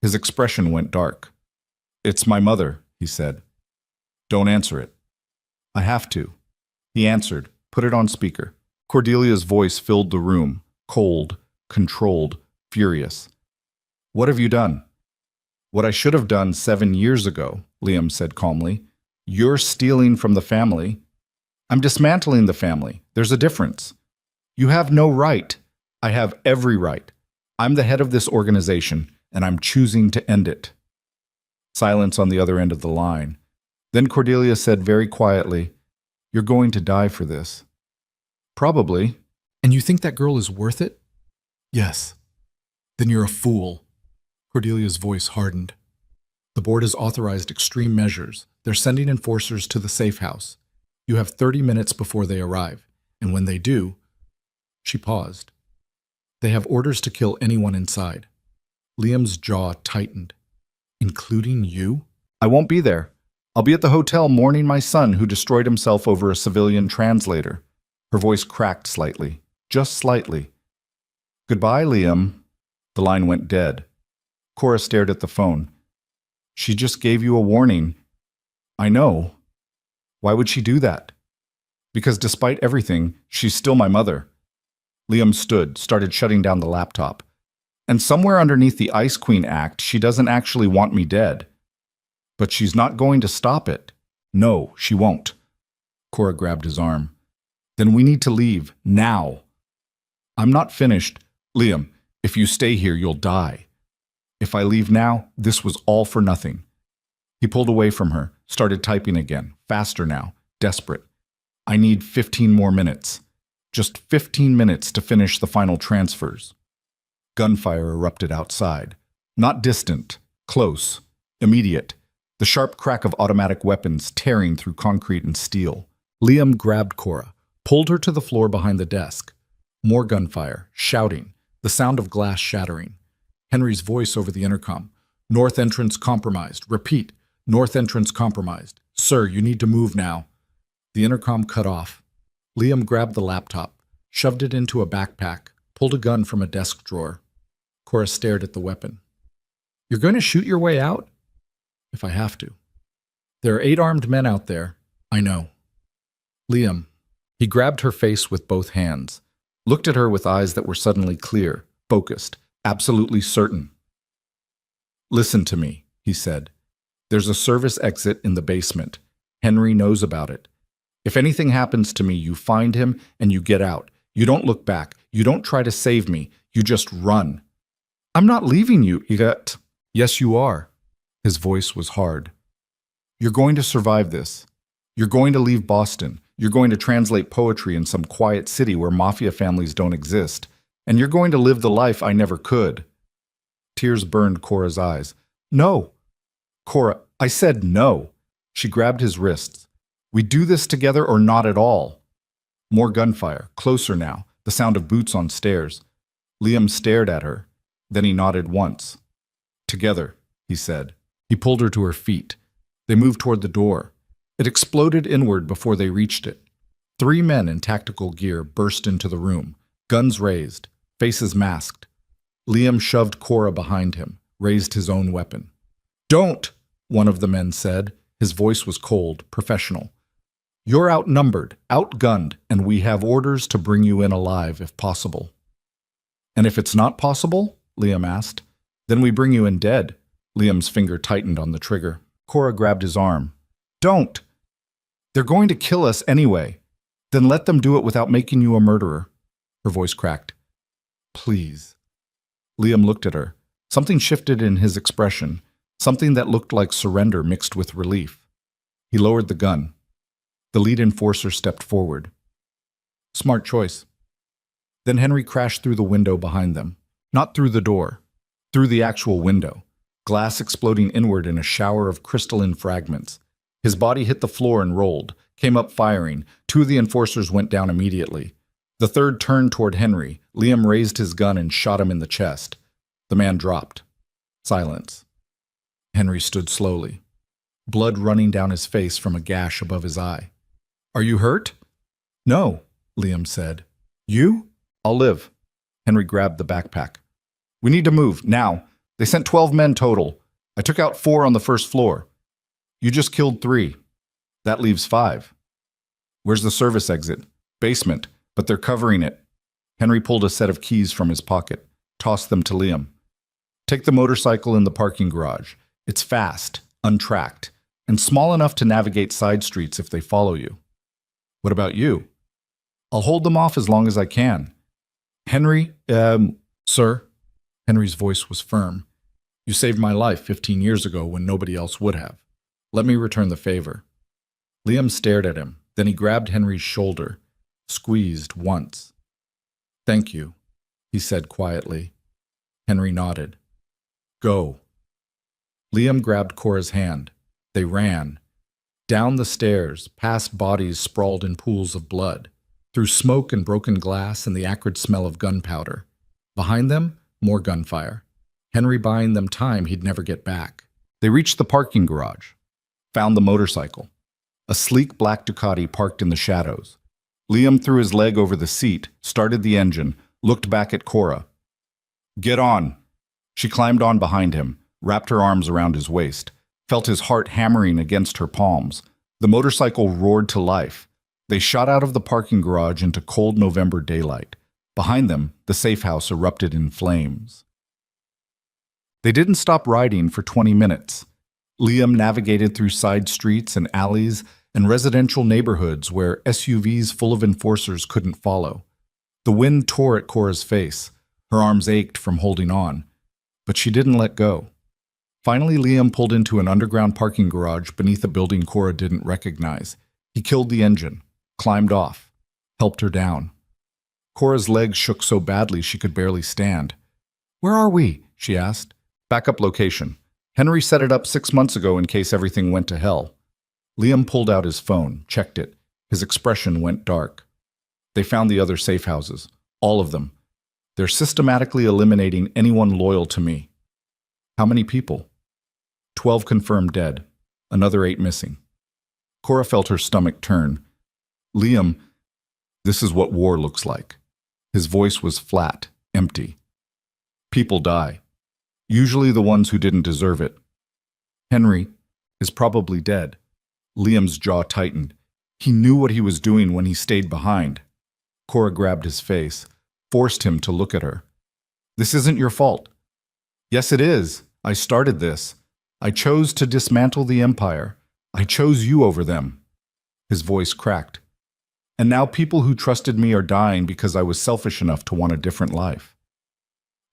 His expression went dark. It's my mother, he said. Don't answer it. I have to. He answered, put it on speaker. Cordelia's voice filled the room, cold, controlled, furious. What have you done? What I should have done 7 years ago, Liam said calmly. You're stealing from the family. I'm dismantling the family. There's a difference. You have no right. I have every right. I'm the head of this organization, and I'm choosing to end it. Silence on the other end of the line. Then Cordelia said very quietly, You're going to die for this. Probably. And you think that girl is worth it? Yes. Then you're a fool. Cordelia's voice hardened. The board has authorized extreme measures. They're sending enforcers to the safe house. You have 30 minutes before they arrive, and when they do... She paused. They have orders to kill anyone inside. Liam's jaw tightened. Including you? I won't be there. I'll be at the hotel mourning my son who destroyed himself over a civilian translator. Her voice cracked slightly, just slightly. Goodbye, Liam. The line went dead. Cora stared at the phone. She just gave you a warning. I know. Why would she do that? Because despite everything, she's still my mother. Liam stood, started shutting down the laptop. And somewhere underneath the Ice Queen Act, she doesn't actually want me dead. But she's not going to stop it. No, she won't. Cora grabbed his arm. Then we need to leave, now. I'm not finished. Liam, if you stay here, you'll die. If I leave now, this was all for nothing. He pulled away from her, started typing again, faster now, desperate. I need 15 more minutes. Just 15 minutes to finish the final transfers. Gunfire erupted outside. Not distant, close, immediate. The sharp crack of automatic weapons tearing through concrete and steel. Liam grabbed Cora, pulled her to the floor behind the desk. More gunfire, shouting, the sound of glass shattering. Henry's voice over the intercom. North entrance compromised. Repeat, north entrance compromised. Sir, you need to move now. The intercom cut off. Liam grabbed the laptop, shoved it into a backpack, pulled a gun from a desk drawer. Cora stared at the weapon. You're going to shoot your way out? If I have to. There are 8 armed men out there. I know. Liam. He grabbed her face with both hands, looked at her with eyes that were suddenly clear, focused, absolutely certain. Listen to me, he said. There's a service exit in the basement. Henry knows about it. If anything happens to me, you find him and you get out. You don't look back. You don't try to save me. You just run. I'm not leaving you, Yvette. Yes, you are. His voice was hard. You're going to survive this. You're going to leave Boston. You're going to translate poetry in some quiet city where mafia families don't exist. And you're going to live the life I never could. Tears burned Cora's eyes. No. Cora, I said no. She grabbed his wrists. We do this together or not at all. More gunfire, closer now, the sound of boots on stairs. Liam stared at her. Then he nodded once. Together, he said. He pulled her to her feet. They moved toward the door. It exploded inward before they reached it. 3 men in tactical gear burst into the room, guns raised, faces masked. Liam shoved Cora behind him, raised his own weapon. Don't, one of the men said. His voice was cold, professional. You're outnumbered, outgunned, and we have orders to bring you in alive if possible. And if it's not possible? Liam asked. Then we bring you in dead. Liam's finger tightened on the trigger. Cora grabbed his arm. Don't! They're going to kill us anyway. Then let them do it without making you a murderer. Her voice cracked. Please. Liam looked at her. Something shifted in his expression, something that looked like surrender mixed with relief. He lowered the gun. The lead enforcer stepped forward. Smart choice. Then Henry crashed through the window behind them. Not through the door. Through the actual window. Glass exploding inward in a shower of crystalline fragments. His body hit the floor and rolled, came up firing. 2 of the enforcers went down immediately. The third turned toward Henry. Liam raised his gun and shot him in the chest. The man dropped. Silence. Henry stood slowly, blood running down his face from a gash above his eye. Are you hurt? No, Liam said. You? I'll live. Henry grabbed the backpack. We need to move, now. They sent 12 men total. I took out 4 on the first floor. You just killed 3. That leaves 5. Where's the service exit? Basement, but they're covering it. Henry pulled a set of keys from his pocket, tossed them to Liam. Take the motorcycle in the parking garage. It's fast, untracked, and small enough to navigate side streets if they follow you. What about you? I'll hold them off as long as I can. Henry, sir? Henry's voice was firm. You saved my life 15 years ago when nobody else would have. Let me return the favor. Liam stared at him. Then he grabbed Henry's shoulder, squeezed once. Thank you, he said quietly. Henry nodded. Go. Liam grabbed Cora's hand. They ran. Down the stairs, past bodies sprawled in pools of blood, through smoke and broken glass and the acrid smell of gunpowder. Behind them, more gunfire. Henry buying them time he'd never get back. They reached the parking garage, found the motorcycle. A sleek black Ducati parked in the shadows. Liam threw his leg over the seat, started the engine, looked back at Cora. Get on. She climbed on behind him, wrapped her arms around his waist, felt his heart hammering against her palms. The motorcycle roared to life. They shot out of the parking garage into cold November daylight. Behind them, the safe house erupted in flames. They didn't stop riding for 20 minutes. Liam navigated through side streets and alleys and residential neighborhoods where SUVs full of enforcers couldn't follow. The wind tore at Cora's face. Her arms ached from holding on, but she didn't let go. Finally, Liam pulled into an underground parking garage beneath a building Cora didn't recognize. He killed the engine, climbed off, helped her down. Cora's legs shook so badly she could barely stand. Where are we? She asked. Backup location. Henry set it up 6 months ago in case everything went to hell. Liam pulled out his phone, checked it. His expression went dark. They found the other safe houses, all of them. They're systematically eliminating anyone loyal to me. How many people? 12 confirmed dead, another 8 missing. Cora felt her stomach turn. Liam, this is what war looks like. His voice was flat, empty. People die. Usually the ones who didn't deserve it. Henry is probably dead. Liam's jaw tightened. He knew what he was doing when he stayed behind. Cora grabbed his face, forced him to look at her. This isn't your fault. Yes, it is. I started this. I chose to dismantle the empire. I chose you over them. His voice cracked. And now people who trusted me are dying because I was selfish enough to want a different life.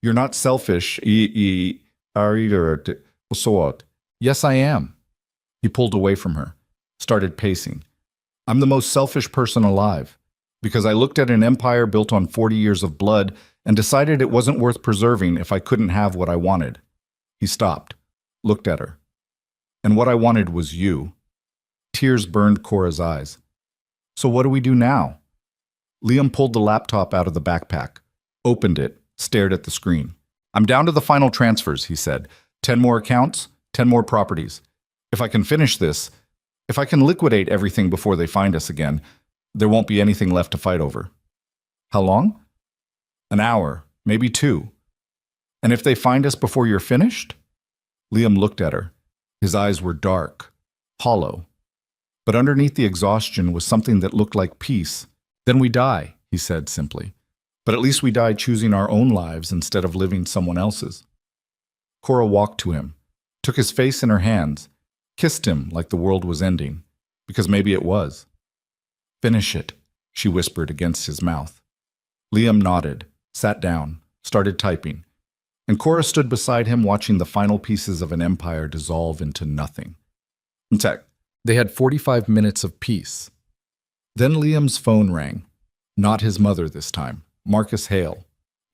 You're not selfish, Yes, I am. He pulled away from her, started pacing. I'm the most selfish person alive, because I looked at an empire built on 40 years of blood and decided it wasn't worth preserving if I couldn't have what I wanted. He stopped, looked at her. And what I wanted was you. Tears burned Cora's eyes. So what do we do now? Liam pulled the laptop out of the backpack, opened it, stared at the screen. I'm down to the final transfers, he said. 10 more accounts, 10 more properties. If I can finish this, if I can liquidate everything before they find us again, there won't be anything left to fight over. How long? An hour, maybe 2. And if they find us before you're finished? Liam looked at her. His eyes were dark, hollow. But underneath the exhaustion was something that looked like peace. Then we die, he said simply. But at least we die choosing our own lives instead of living someone else's. Cora walked to him, took his face in her hands, kissed him like the world was ending, because maybe it was. Finish it, she whispered against his mouth. Liam nodded, sat down, started typing, and Cora stood beside him watching the final pieces of an empire dissolve into nothing. They had 45 minutes of peace. Then Liam's phone rang. Not his mother this time, Marcus Hale.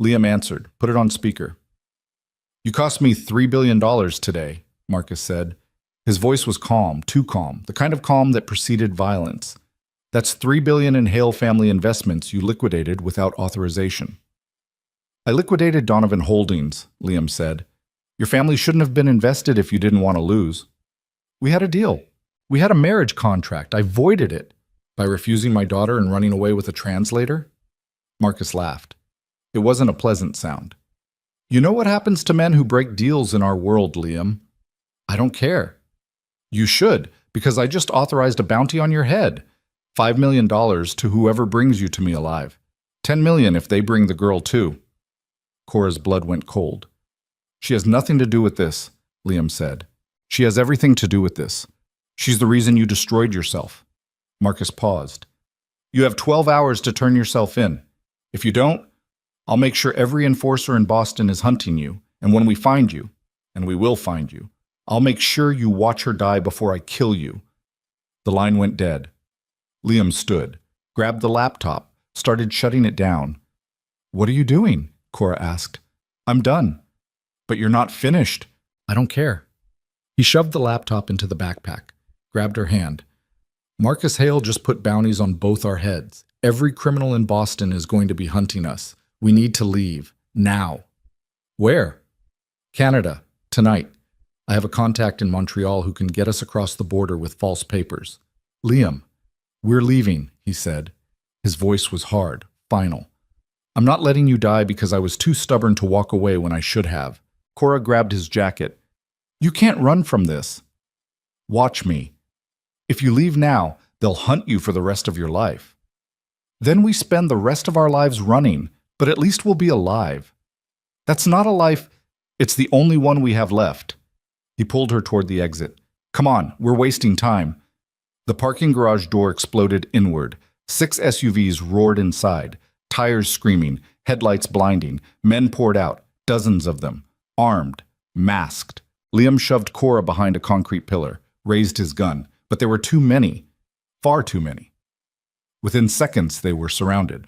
Liam answered, put it on speaker. You cost me $3 billion today, Marcus said. His voice was calm, too calm, the kind of calm that preceded violence. That's $3 billion in Hale family investments you liquidated without authorization. I liquidated Donovan Holdings, Liam said. Your family shouldn't have been invested if you didn't want to lose. We had a deal. We had a marriage contract. I voided it. By refusing my daughter and running away with a translator? Marcus laughed. It wasn't a pleasant sound. You know what happens to men who break deals in our world, Liam? I don't care. You should, because I just authorized a bounty on your head. $5 million to whoever brings you to me alive. $10 million if they bring the girl too. Cora's blood went cold. She has nothing to do with this, Liam said. She has everything to do with this. She's the reason you destroyed yourself. Marcus paused. You have 12 hours to turn yourself in. If you don't, I'll make sure every enforcer in Boston is hunting you, and when we find you, and we will find you, I'll make sure you watch her die before I kill you. The line went dead. Liam stood, grabbed the laptop, started shutting it down. What are you doing? Cora asked. I'm done. But you're not finished. I don't care. He shoved the laptop into the backpack, grabbed her hand. Marcus Hale just put bounties on both our heads. Every criminal in Boston is going to be hunting us. We need to leave. Now. Where? Canada. Tonight. I have a contact in Montreal who can get us across the border with false papers. Liam. We're leaving, he said. His voice was hard, final. I'm not letting you die because I was too stubborn to walk away when I should have. Cora grabbed his jacket. You can't run from this. Watch me. If you leave now, they'll hunt you for the rest of your life. Then we spend the rest of our lives running, but at least we'll be alive. That's not a life. It's the only one we have left. He pulled her toward the exit. Come on, we're wasting time. The parking garage door exploded inward. 6 SUVs roared inside, tires screaming, headlights blinding. Men poured out, dozens of them, armed, masked. Liam shoved Cora behind a concrete pillar, raised his gun, but there were too many, far too many. Within seconds, they were surrounded.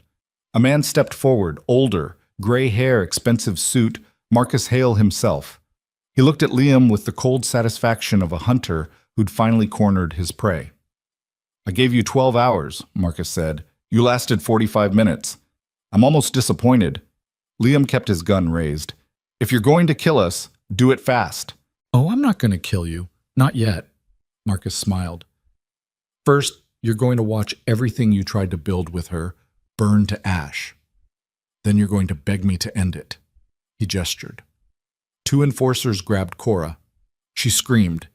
A man stepped forward, older, gray hair, expensive suit, Marcus Hale himself. He looked at Liam with the cold satisfaction of a hunter who'd finally cornered his prey. I gave you 12 hours, Marcus said. You lasted 45 minutes. I'm almost disappointed. Liam kept his gun raised. If you're going to kill us, do it fast. Oh, I'm not going to kill you. Not yet. Marcus smiled. First, you're going to watch everything you tried to build with her burn to ash. Then you're going to beg me to end it. He gestured. 2 enforcers grabbed Cora. She screamed.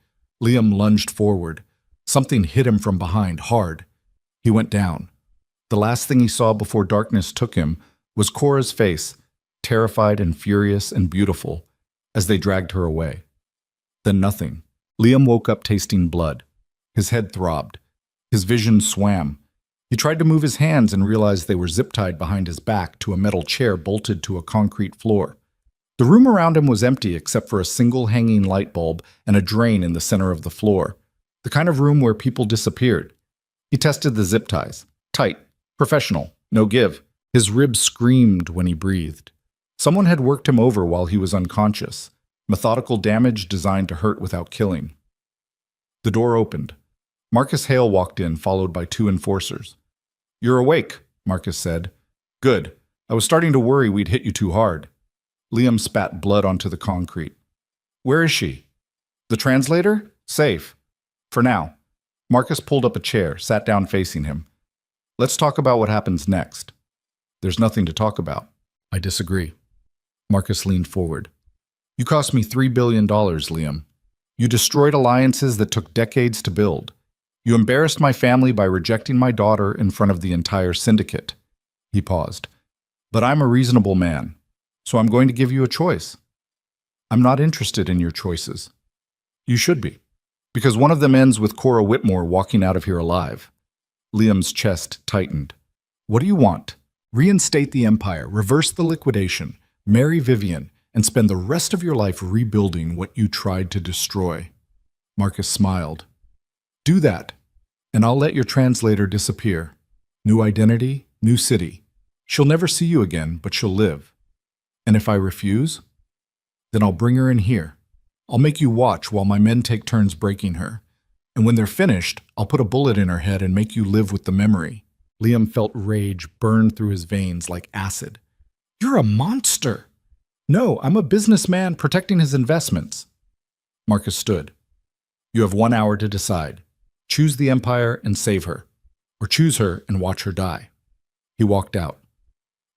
Liam lunged forward. Something hit him from behind, hard. He went down. The last thing he saw before darkness took him was Cora's face, terrified and furious and beautiful, as they dragged her away. Then nothing. Liam woke up tasting blood. His head throbbed. His vision swam. He tried to move his hands and realized they were zip-tied behind his back to a metal chair bolted to a concrete floor. The room around him was empty except for a single hanging light bulb and a drain in the center of the floor. The kind of room where people disappeared. He tested the zip ties. Tight. Professional. No give. His ribs screamed when he breathed. Someone had worked him over while he was unconscious. Methodical damage designed to hurt without killing. The door opened. Marcus Hale walked in, followed by 2 enforcers. "You're awake," Marcus said. "Good. I was starting to worry we'd hit you too hard." Liam spat blood onto the concrete. "Where is she?" "The translator? Safe. For now." Marcus pulled up a chair, sat down facing him. "Let's talk about what happens next." "There's nothing to talk about." "I disagree." Marcus leaned forward. "You cost me $3 billion, Liam. You destroyed alliances that took decades to build. You embarrassed my family by rejecting my daughter in front of the entire syndicate." He paused. "But I'm a reasonable man, so I'm going to give you a choice." "I'm not interested in your choices." "You should be, because one of them ends with Cora Whitmore walking out of here alive." Liam's chest tightened. "What do you want?" "Reinstate the Empire, reverse the liquidation, marry Vivian, and spend the rest of your life rebuilding what you tried to destroy." Marcus smiled. "Do that, and I'll let your translator disappear. New identity, new city. She'll never see you again, but she'll live. And if I refuse, then I'll bring her in here. I'll make you watch while my men take turns breaking her. And when they're finished, I'll put a bullet in her head and make you live with the memory." Liam felt rage burn through his veins like acid. "You're a monster." "No, I'm a businessman protecting his investments." Marcus stood. "You have 1 hour to decide. Choose the Empire and save her, or choose her and watch her die." He walked out.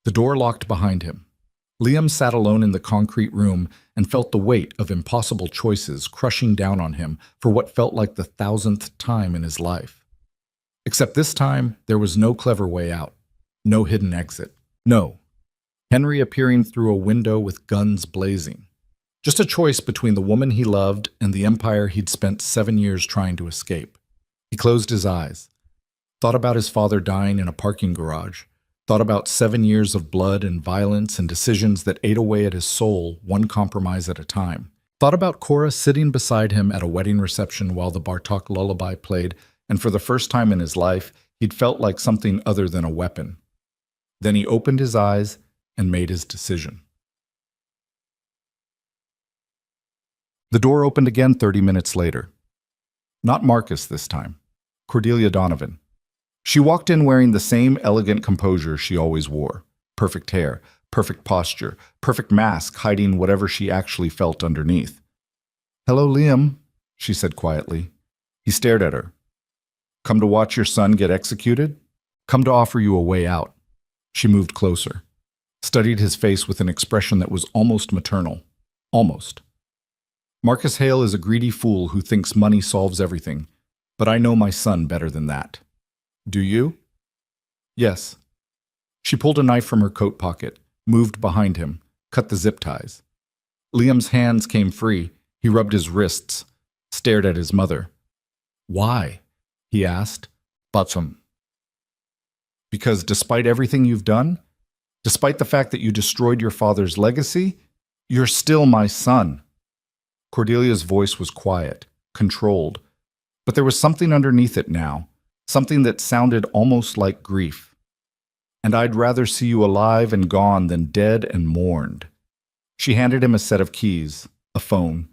The door locked behind him. Liam sat alone in the concrete room and felt the weight of impossible choices crushing down on him for what felt like the 1,000th time in his life. Except this time, there was no clever way out, no hidden exit. No. Henry appearing through a window with guns blazing. Just a choice between the woman he loved and the empire he'd spent 7 years trying to escape. He closed his eyes, thought about his father dying in a parking garage, thought about 7 years of blood and violence and decisions that ate away at his soul, one compromise at a time. Thought about Cora sitting beside him at a wedding reception while the Bartok lullaby played, and for the first time in his life, he'd felt like something other than a weapon. Then he opened his eyes and made his decision. The door opened again 30 minutes later. Not Marcus this time. Cordelia Donovan. She walked in wearing the same elegant composure she always wore. Perfect hair, perfect posture, perfect mask hiding whatever she actually felt underneath. "Hello, Liam," she said quietly. He stared at her. "Come to watch your son get executed?" "Come to offer you a way out." She moved closer, studied his face with an expression that was almost maternal. Almost. "Marcus Hale is a greedy fool who thinks money solves everything, but I know my son better than that." "Do you?" "Yes." She pulled a knife from her coat pocket, moved behind him, cut the zip ties. Liam's hands came free. He rubbed his wrists, stared at his mother. "Why?" he asked. "Batsum." "Because despite everything you've done, despite the fact that you destroyed your father's legacy, you're still my son." Cordelia's voice was quiet, controlled, but there was something underneath it now, something that sounded almost like grief. "And I'd rather see you alive and gone than dead and mourned." She handed him a set of keys, a phone,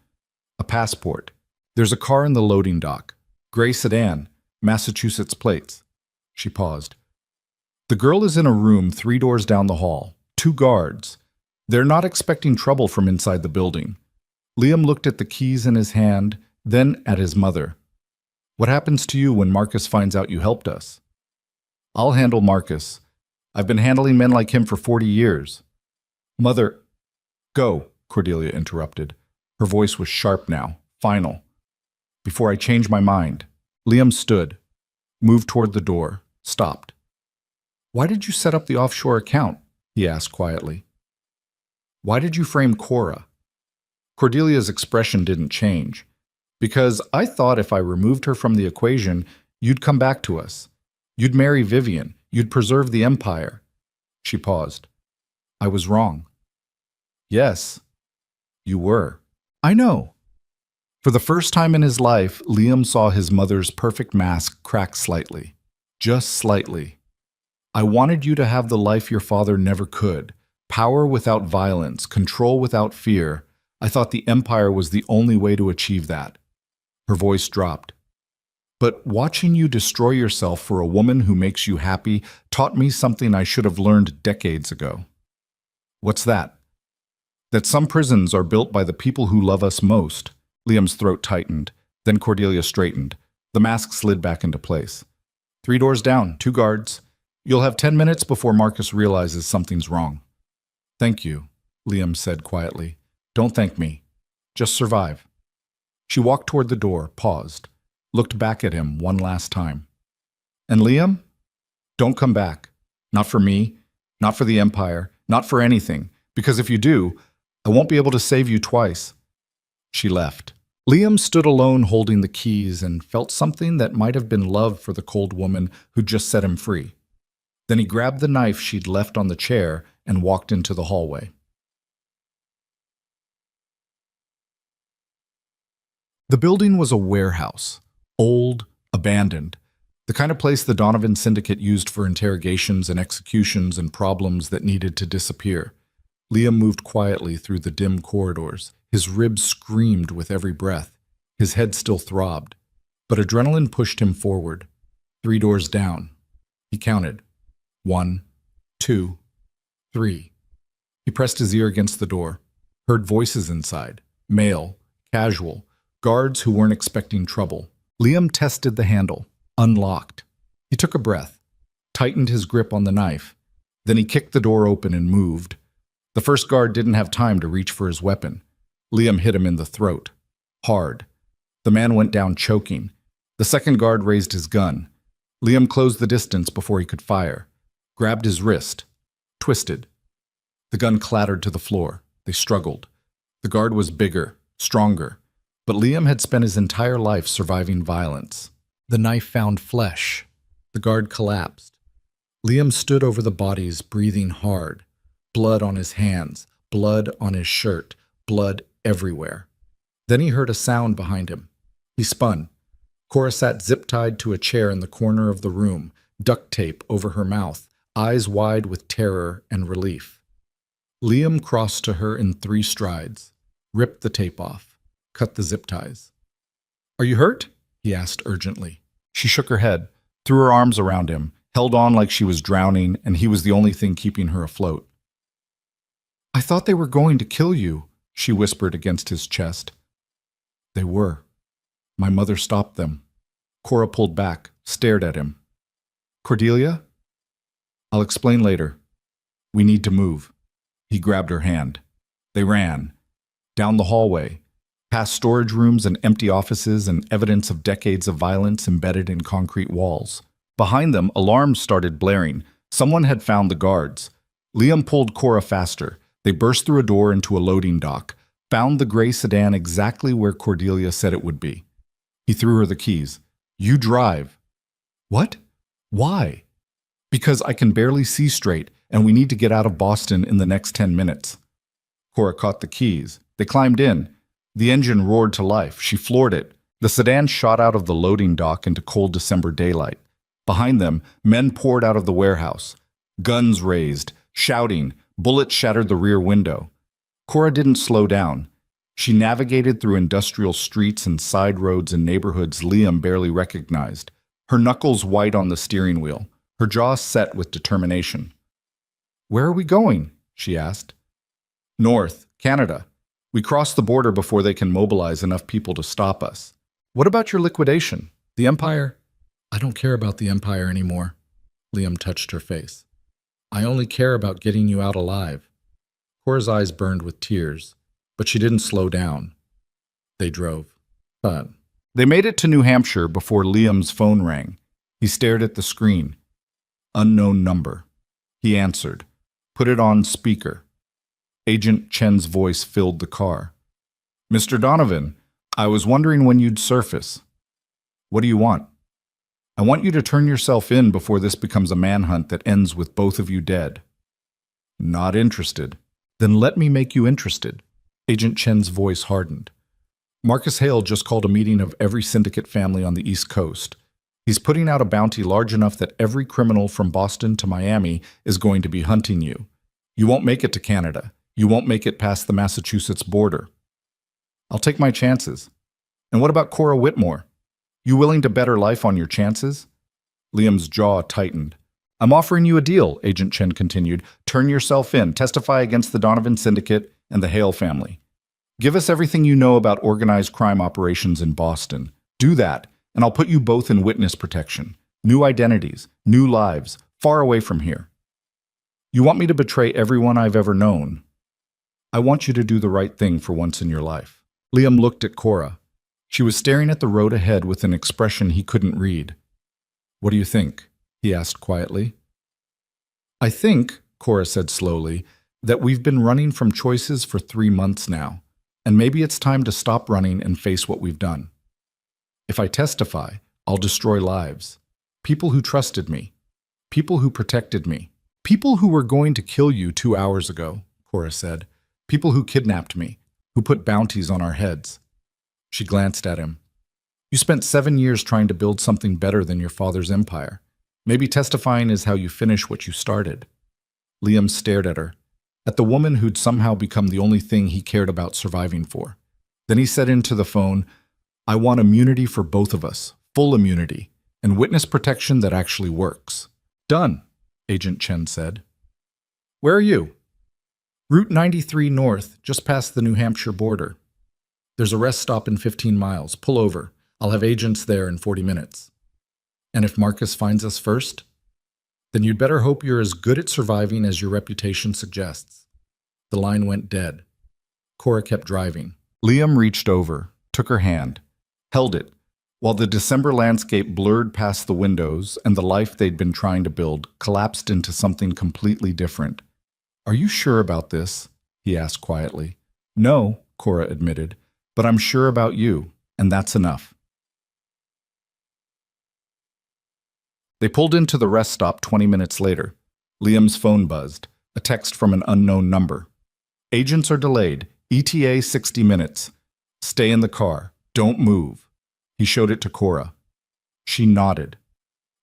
a passport. "There's a car in the loading dock. Gray sedan, Massachusetts plates." She paused. "The girl is in a room 3 doors down the hall. 2 guards. They're not expecting trouble from inside the building." Liam looked at the keys in his hand, then at his mother. "What happens to you when Marcus finds out you helped us?" "I'll handle Marcus. I've been handling men like him for 40 years. "Mother—" "Go," Cordelia interrupted. Her voice was sharp now, final. "Before I change my mind." Liam stood, moved toward the door, stopped. "Why did you set up the offshore account?" he asked quietly. "Why did you frame Cora?" Cordelia's expression didn't change. Because I thought if I removed her from the equation, you'd come back to us. You'd marry Vivian. You'd preserve the empire. She paused. I was wrong. Yes, you were. I know. For the first time in his life, Liam saw his mother's perfect mask crack slightly. Just slightly. I wanted you to have the life your father never could. Power without violence, control without fear. I thought the empire was the only way to achieve that. Her voice dropped. But watching you destroy yourself for a woman who makes you happy taught me something I should have learned decades ago. What's that? That some prisons are built by the people who love us most. Liam's throat tightened. Then Cordelia straightened. The mask slid back into place. 3 doors down, 2 guards. You'll have 10 minutes before Marcus realizes something's wrong. Thank you, Liam said quietly. Don't thank me. Just survive. She walked toward the door, paused, looked back at him one last time. And Liam? Don't come back. Not for me, not for the Empire, not for anything. Because if you do, I won't be able to save you twice. She left. Liam stood alone holding the keys and felt something that might have been love for the cold woman who'd just set him free. Then he grabbed the knife she'd left on the chair and walked into the hallway. The building was a warehouse, old, abandoned, the kind of place the Donovan Syndicate used for interrogations and executions and problems that needed to disappear. Liam moved quietly through the dim corridors. His ribs screamed with every breath. His head still throbbed. But adrenaline pushed him forward. 3 doors down. He counted. 1, 2, 3. He pressed his ear against the door. Heard voices inside. Male, casual, guards who weren't expecting trouble. Liam tested the handle. Unlocked. He took a breath. Tightened his grip on the knife. Then he kicked the door open and moved. The first guard didn't have time to reach for his weapon. Liam hit him in the throat. Hard. The man went down choking. The second guard raised his gun. Liam closed the distance before he could fire. Grabbed his wrist. Twisted. The gun clattered to the floor. They struggled. The guard was bigger, stronger. But Liam had spent his entire life surviving violence. The knife found flesh. The guard collapsed. Liam stood over the bodies, breathing hard. Blood on his hands, blood on his shirt, blood everywhere. Then he heard a sound behind him. He spun. Cora sat zip-tied to a chair in the corner of the room, duct tape over her mouth, eyes wide with terror and relief. Liam crossed to her in 3 strides, ripped the tape off, cut the zip ties. "Are you hurt?" he asked urgently. She shook her head, threw her arms around him, held on like she was drowning, and he was the only thing keeping her afloat. "I thought they were going to kill you," she whispered against his chest. "They were. My mother stopped them." Cora pulled back, stared at him. "Cordelia?" "I'll explain later. We need to move." He grabbed her hand. They ran. Down the hallway, past storage rooms and empty offices and evidence of decades of violence embedded in concrete walls. Behind them, alarms started blaring. Someone had found the guards. Liam pulled Cora faster. They burst through a door into a loading dock, found the gray sedan exactly where Cordelia said it would be. He threw her the keys. "You drive." "What? Why?" "Because I can barely see straight, and we need to get out of Boston in the next 10 minutes. Cora caught the keys. They climbed in. The engine roared to life. She floored it. The sedan shot out of the loading dock into cold December daylight. Behind them, men poured out of the warehouse. Guns raised, shouting. Bullets shattered the rear window. Cora didn't slow down. She navigated through industrial streets and side roads in neighborhoods Liam barely recognized, her knuckles white on the steering wheel, her jaw set with determination. "Where are we going?" she asked. "North, Canada. We cross the border before they can mobilize enough people to stop us." "What about your liquidation? The Empire?" "I don't care about the Empire anymore." Liam touched her face. "I only care about getting you out alive." Cora's eyes burned with tears, but she didn't slow down. They drove. Fun. They made it to New Hampshire before Liam's phone rang. He stared at the screen. Unknown number. He answered. Put it on speaker. Agent Chen's voice filled the car. Mr. Donovan, I was wondering when you'd surface. What do you want? I want you to turn yourself in before this becomes a manhunt that ends with both of you dead. Not interested. Then let me make you interested. Agent Chen's voice hardened. Marcus Hale just called a meeting of every syndicate family on the East Coast. He's putting out a bounty large enough that every criminal from Boston to Miami is going to be hunting you. You won't make it to Canada. You won't make it past the Massachusetts border. I'll take my chances. And what about Cora Whitmore? You willing to bet her life on your chances? Liam's jaw tightened. I'm offering you a deal, Agent Chen continued. Turn yourself in, testify against the Donovan Syndicate and the Hale family. Give us everything you know about organized crime operations in Boston. Do that, and I'll put you both in witness protection. New identities, new lives, far away from here. You want me to betray everyone I've ever known? I want you to do the right thing for once in your life. Liam looked at Cora. She was staring at the road ahead with an expression he couldn't read. What do you think? He asked quietly. I think, Cora said slowly, that we've been running from choices for 3 months now, and maybe it's time to stop running and face what we've done. If I testify, I'll destroy lives. People who trusted me. People who protected me. People who were going to kill you 2 hours ago, Cora said. People who kidnapped me, who put bounties on our heads. She glanced at him. You spent 7 years trying to build something better than your father's empire. Maybe testifying is how you finish what you started. Liam stared at her, at the woman who'd somehow become the only thing he cared about surviving for. Then he said into the phone, I want immunity for both of us, full immunity, and witness protection that actually works. Done, Agent Chen said. Where are you? Route 93 North, just past the New Hampshire border. There's a rest stop in 15 miles. Pull over. I'll have agents there in 40 minutes. And if Marcus finds us first, then you'd better hope you're as good at surviving as your reputation suggests. The line went dead. Cora kept driving. Liam reached over, took her hand, held it, while the December landscape blurred past the windows and the life they'd been trying to build collapsed into something completely different. Are you sure about this? He asked quietly. No, Cora admitted, but I'm sure about you, and that's enough. They pulled into the rest stop 20 minutes later. Liam's phone buzzed, a text from an unknown number. Agents are delayed. ETA 60 minutes. Stay in the car. Don't move. He showed it to Cora. She nodded,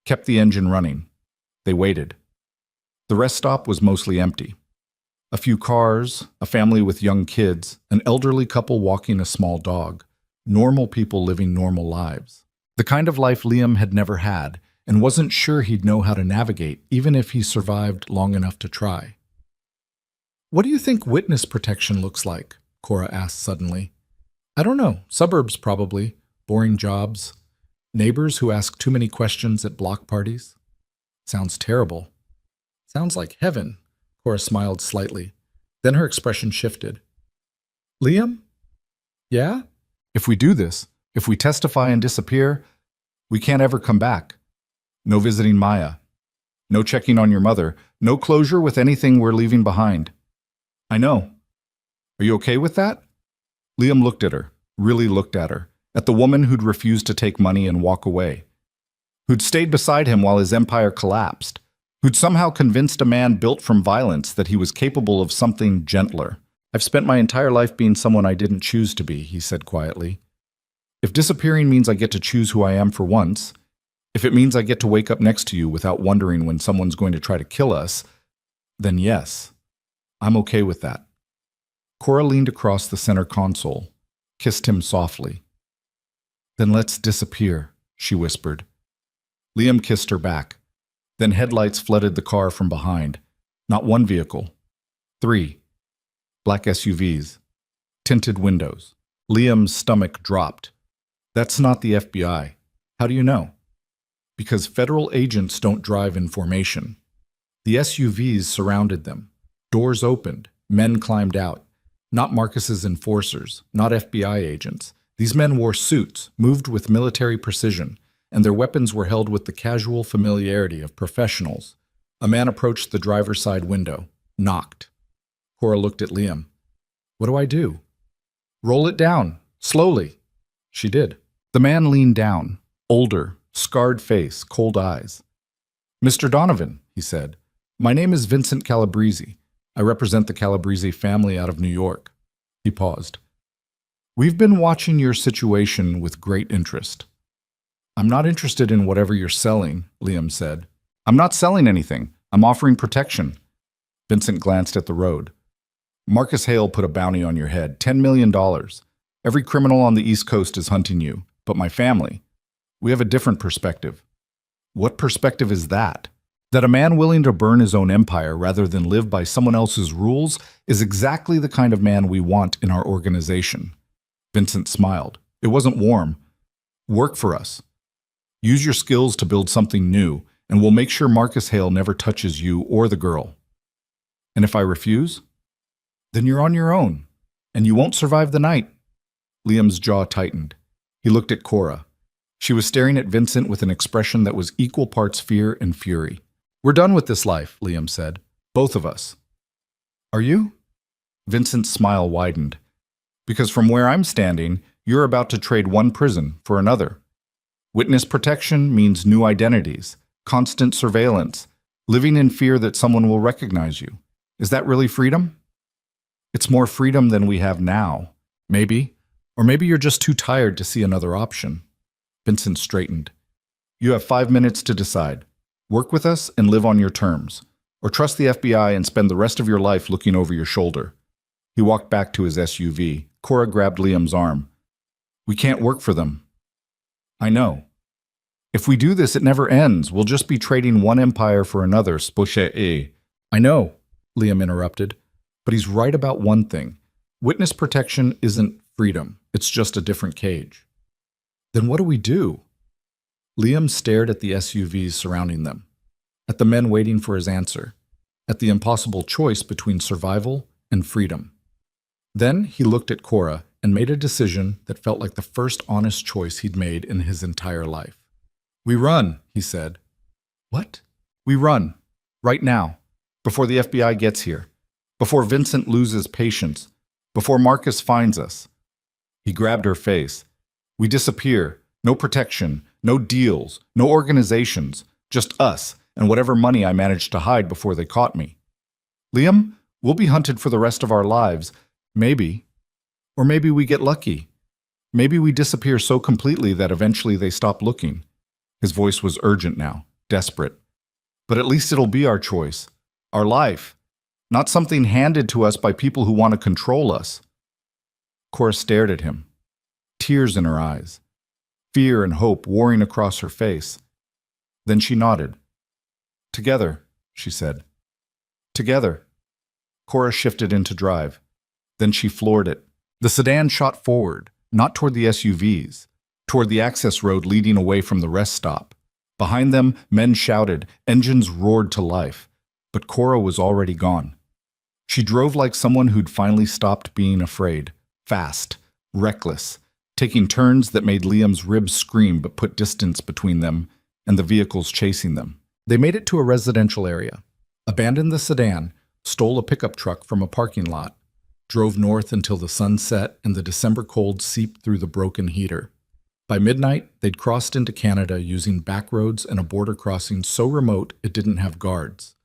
kept the engine running. They waited. The rest stop was mostly empty. A few cars, a family with young kids, an elderly couple walking a small dog. Normal people living normal lives. The kind of life Liam had never had, and wasn't sure he'd know how to navigate, even if he survived long enough to try. What do you think witness protection looks like? Cora asked suddenly. I don't know. Suburbs, probably. Boring jobs. Neighbors who ask too many questions at block parties. Sounds terrible. Sounds like heaven. Cora smiled slightly. Then her expression shifted. Liam? Yeah? If we do this, if we testify and disappear, we can't ever come back. No visiting Maya. No checking on your mother. No closure with anything we're leaving behind. I know. Are you okay with that? Liam looked at her, really looked at her, at the woman who'd refused to take money and walk away, who'd stayed beside him while his empire collapsed, who'd somehow convinced a man built from violence that he was capable of something gentler. I've spent my entire life being someone I didn't choose to be, he said quietly. If disappearing means I get to choose who I am for once, if it means I get to wake up next to you without wondering when someone's going to try to kill us, then yes, I'm okay with that. Cora leaned across the center console, kissed him softly. Then let's disappear, she whispered. Liam kissed her back. Then headlights flooded the car from behind. Not one vehicle. 3. Black SUVs. Tinted windows. Liam's stomach dropped. That's not the FBI. How do you know? Because federal agents don't drive in formation. The SUVs surrounded them. Doors opened. Men climbed out. Not Marcus's enforcers, not FBI agents. These men wore suits, moved with military precision, and their weapons were held with the casual familiarity of professionals. A man approached the driver's side window, knocked. Cora looked at Liam. What do I do? Roll it down, slowly. She did. The man leaned down, older, scarred face, cold eyes. "Mr. Donovan," he said, "my name is Vincent Calabrese. I represent the Calabrese family out of New York." He paused. "We've been watching your situation with great interest." "I'm not interested in whatever you're selling," Liam said. "I'm not selling anything. I'm offering protection." Vincent glanced at the road. "Marcus Hale put a bounty on your head, $10 million. Every criminal on the East Coast is hunting you, but my family, we have a different perspective." "What perspective is that?" "That a man willing to burn his own empire rather than live by someone else's rules is exactly the kind of man we want in our organization." Vincent smiled. It wasn't warm. "Work for us. Use your skills to build something new, and we'll make sure Marcus Hale never touches you or the girl." "And if I refuse?" "Then you're on your own, and you won't survive the night." Liam's jaw tightened. He looked at Cora. She was staring at Vincent with an expression that was equal parts fear and fury. "We're done with this life," Liam said. "Both of us." "Are you?" Vincent's smile widened. "Because from where I'm standing, you're about to trade one prison for another. Witness protection means new identities, constant surveillance, living in fear that someone will recognize you. Is that really freedom?" "It's more freedom than we have now. Maybe. Or maybe you're just too tired to see another option." Vincent straightened. "You have 5 minutes to decide. Work with us and live on your terms, or trust the FBI and spend the rest of your life looking over your shoulder." He walked back to his SUV. Cora grabbed Liam's arm. "We can't work for them." "I know. If we do this, it never ends. We'll just be trading one empire for another, spoche. "I know," Liam interrupted, "but he's right about one thing. Witness protection isn't freedom. It's just a different cage." "Then what do we do?" Liam stared at the SUVs surrounding them, at the men waiting for his answer, at the impossible choice between survival and freedom. Then he looked at Cora and made a decision that felt like the first honest choice he'd made in his entire life. "We run," he said. "What?" "We run. Right now. Before the FBI gets here. Before Vincent loses patience. Before Marcus finds us." He grabbed her face. "We disappear. No protection. No deals. No organizations. Just us and whatever money I managed to hide before they caught me. Liam, we'll be hunted for the rest of our lives. Maybe. Or maybe we get lucky. Maybe we disappear so completely that eventually they stop looking." His voice was urgent now, desperate. "But at least it'll be our choice. Our life. Not something handed to us by people who want to control us." Cora stared at him, tears in her eyes, fear and hope warring across her face. Then she nodded. "Together," she said. "Together." Cora shifted into drive. Then she floored it. The sedan shot forward, not toward the SUVs, toward the access road leading away from the rest stop. Behind them, men shouted, engines roared to life. But Cora was already gone. She drove like someone who'd finally stopped being afraid, fast, reckless, taking turns that made Liam's ribs scream but put distance between them and the vehicles chasing them. They made it to a residential area, abandoned the sedan, stole a pickup truck from a parking lot, drove north until the sun set and the December cold seeped through the broken heater. By midnight, they'd crossed into Canada using back roads and a border crossing so remote it didn't have guards.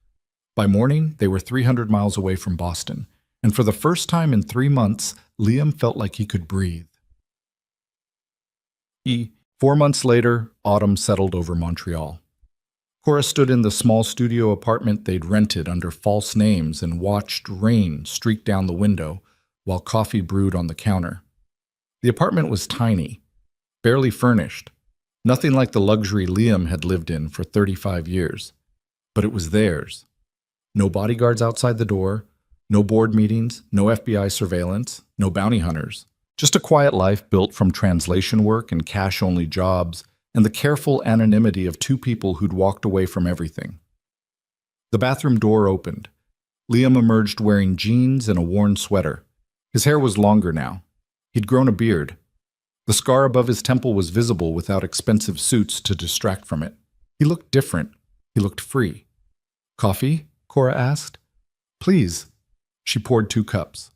By morning, they were 300 miles away from Boston, and for the first time in 3 months, Liam felt like he could breathe. 4 months later, autumn settled over Montreal. Cora stood in the small studio apartment they'd rented under false names and watched rain streak down the window while coffee brewed on the counter. The apartment was tiny, barely furnished, nothing like the luxury Liam had lived in for 35 years. But it was theirs. No bodyguards outside the door, no board meetings, no FBI surveillance, no bounty hunters. Just a quiet life built from translation work and cash-only jobs, and the careful anonymity of 2 people who'd walked away from everything. The bathroom door opened. Liam emerged wearing jeans and a worn sweater. His hair was longer now. He'd grown a beard. The scar above his temple was visible without expensive suits to distract from it. He looked different. He looked free. "Coffee?" Cora asked. "Please." She poured 2 cups,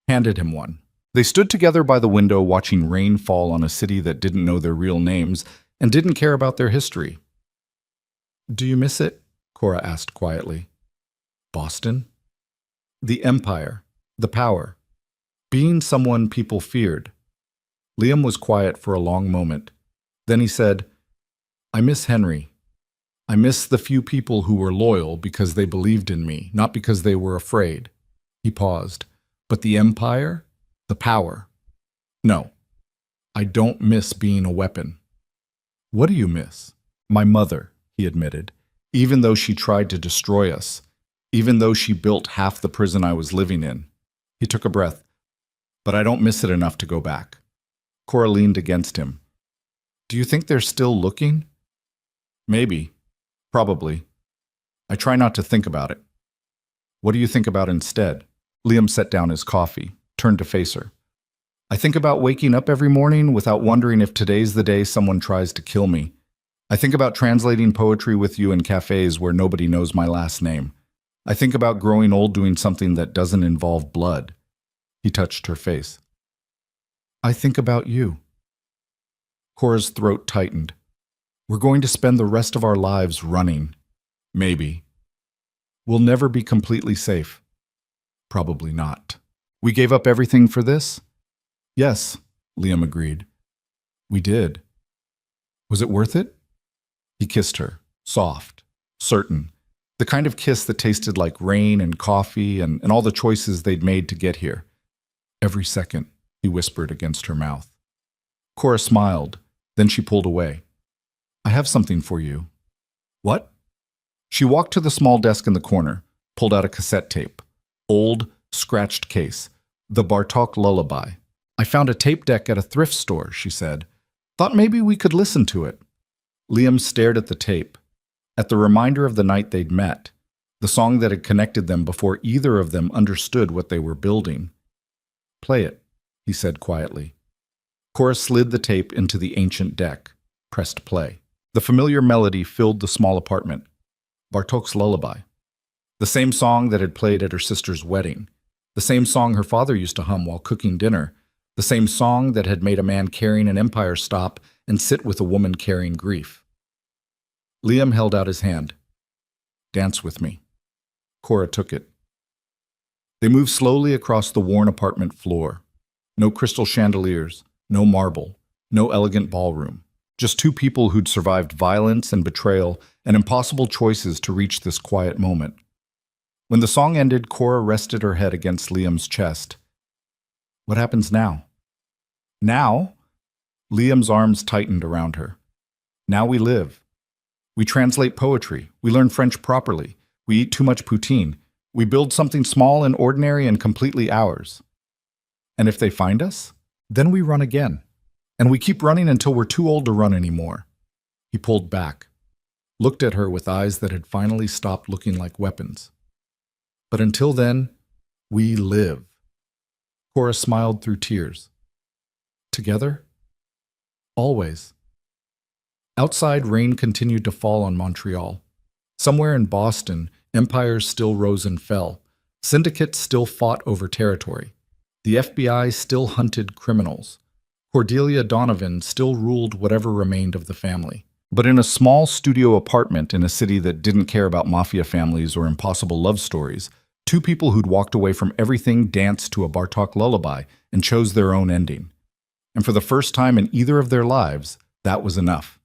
handed him one. They stood together by the window watching rain fall on a city that didn't know their real names and didn't care about their history. Do you miss it? Cora asked quietly. Boston? The empire, the power, being someone people feared. Liam was quiet for a long moment. Then he said, I miss Henry. I miss the few people who were loyal because they believed in me, not because they were afraid. He paused. But the empire? The power? No. I don't miss being a weapon. What do you miss? My mother, he admitted, even though she tried to destroy us, even though she built half the prison I was living in. He took a breath. But I don't miss it enough to go back. Cora leaned against him. Do you think they're still looking? Maybe. Probably. I try not to think about it. What do you think about instead? Liam set down his coffee, turned to face her. I think about waking up every morning without wondering if today's the day someone tries to kill me. I think about translating poetry with you in cafes where nobody knows my last name. I think about growing old doing something that doesn't involve blood. He touched her face. I think about you. Cora's throat tightened. We're going to spend the rest of our lives running. Maybe. We'll never be completely safe. Probably not. We gave up everything for this? Yes, Liam agreed. We did. Was it worth it? He kissed her, soft, certain, the kind of kiss that tasted like rain and coffee and all the choices they'd made to get here. Every second, he whispered against her mouth. Cora smiled, then she pulled away. I have something for you. What? She walked to the small desk in the corner, pulled out a cassette tape. Old, scratched case. The Bartok Lullaby. I found a tape deck at a thrift store, she said. Thought maybe we could listen to it. Liam stared at the tape, at the reminder of the night they'd met, the song that had connected them before either of them understood what they were building. Play it, he said quietly. Cora slid the tape into the ancient deck, pressed play. The familiar melody filled the small apartment. Bartok's Lullaby. The same song that had played at her sister's wedding. The same song her father used to hum while cooking dinner. The same song that had made a man carrying an empire stop and sit with a woman carrying grief. Liam held out his hand. Dance with me. Cora took it. They moved slowly across the worn apartment floor. No crystal chandeliers, no marble, no elegant ballroom. Just two people who'd survived violence and betrayal and impossible choices to reach this quiet moment. When the song ended, Cora rested her head against Liam's chest. What happens now? Now? Liam's arms tightened around her. Now we live. We translate poetry. We learn French properly. We eat too much poutine. We build something small and ordinary and completely ours. And if they find us, then we run again. And we keep running until we're too old to run anymore. He pulled back, looked at her with eyes that had finally stopped looking like weapons. But until then, we live. Cora smiled through tears. Together? Always. Outside, rain continued to fall on Montreal. Somewhere in Boston, empires still rose and fell. Syndicates still fought over territory. The FBI still hunted criminals. Cordelia Donovan still ruled whatever remained of the family. But in a small studio apartment in a city that didn't care about mafia families or impossible love stories, two people who'd walked away from everything danced to a Bartok lullaby and chose their own ending. And for the first time in either of their lives, that was enough.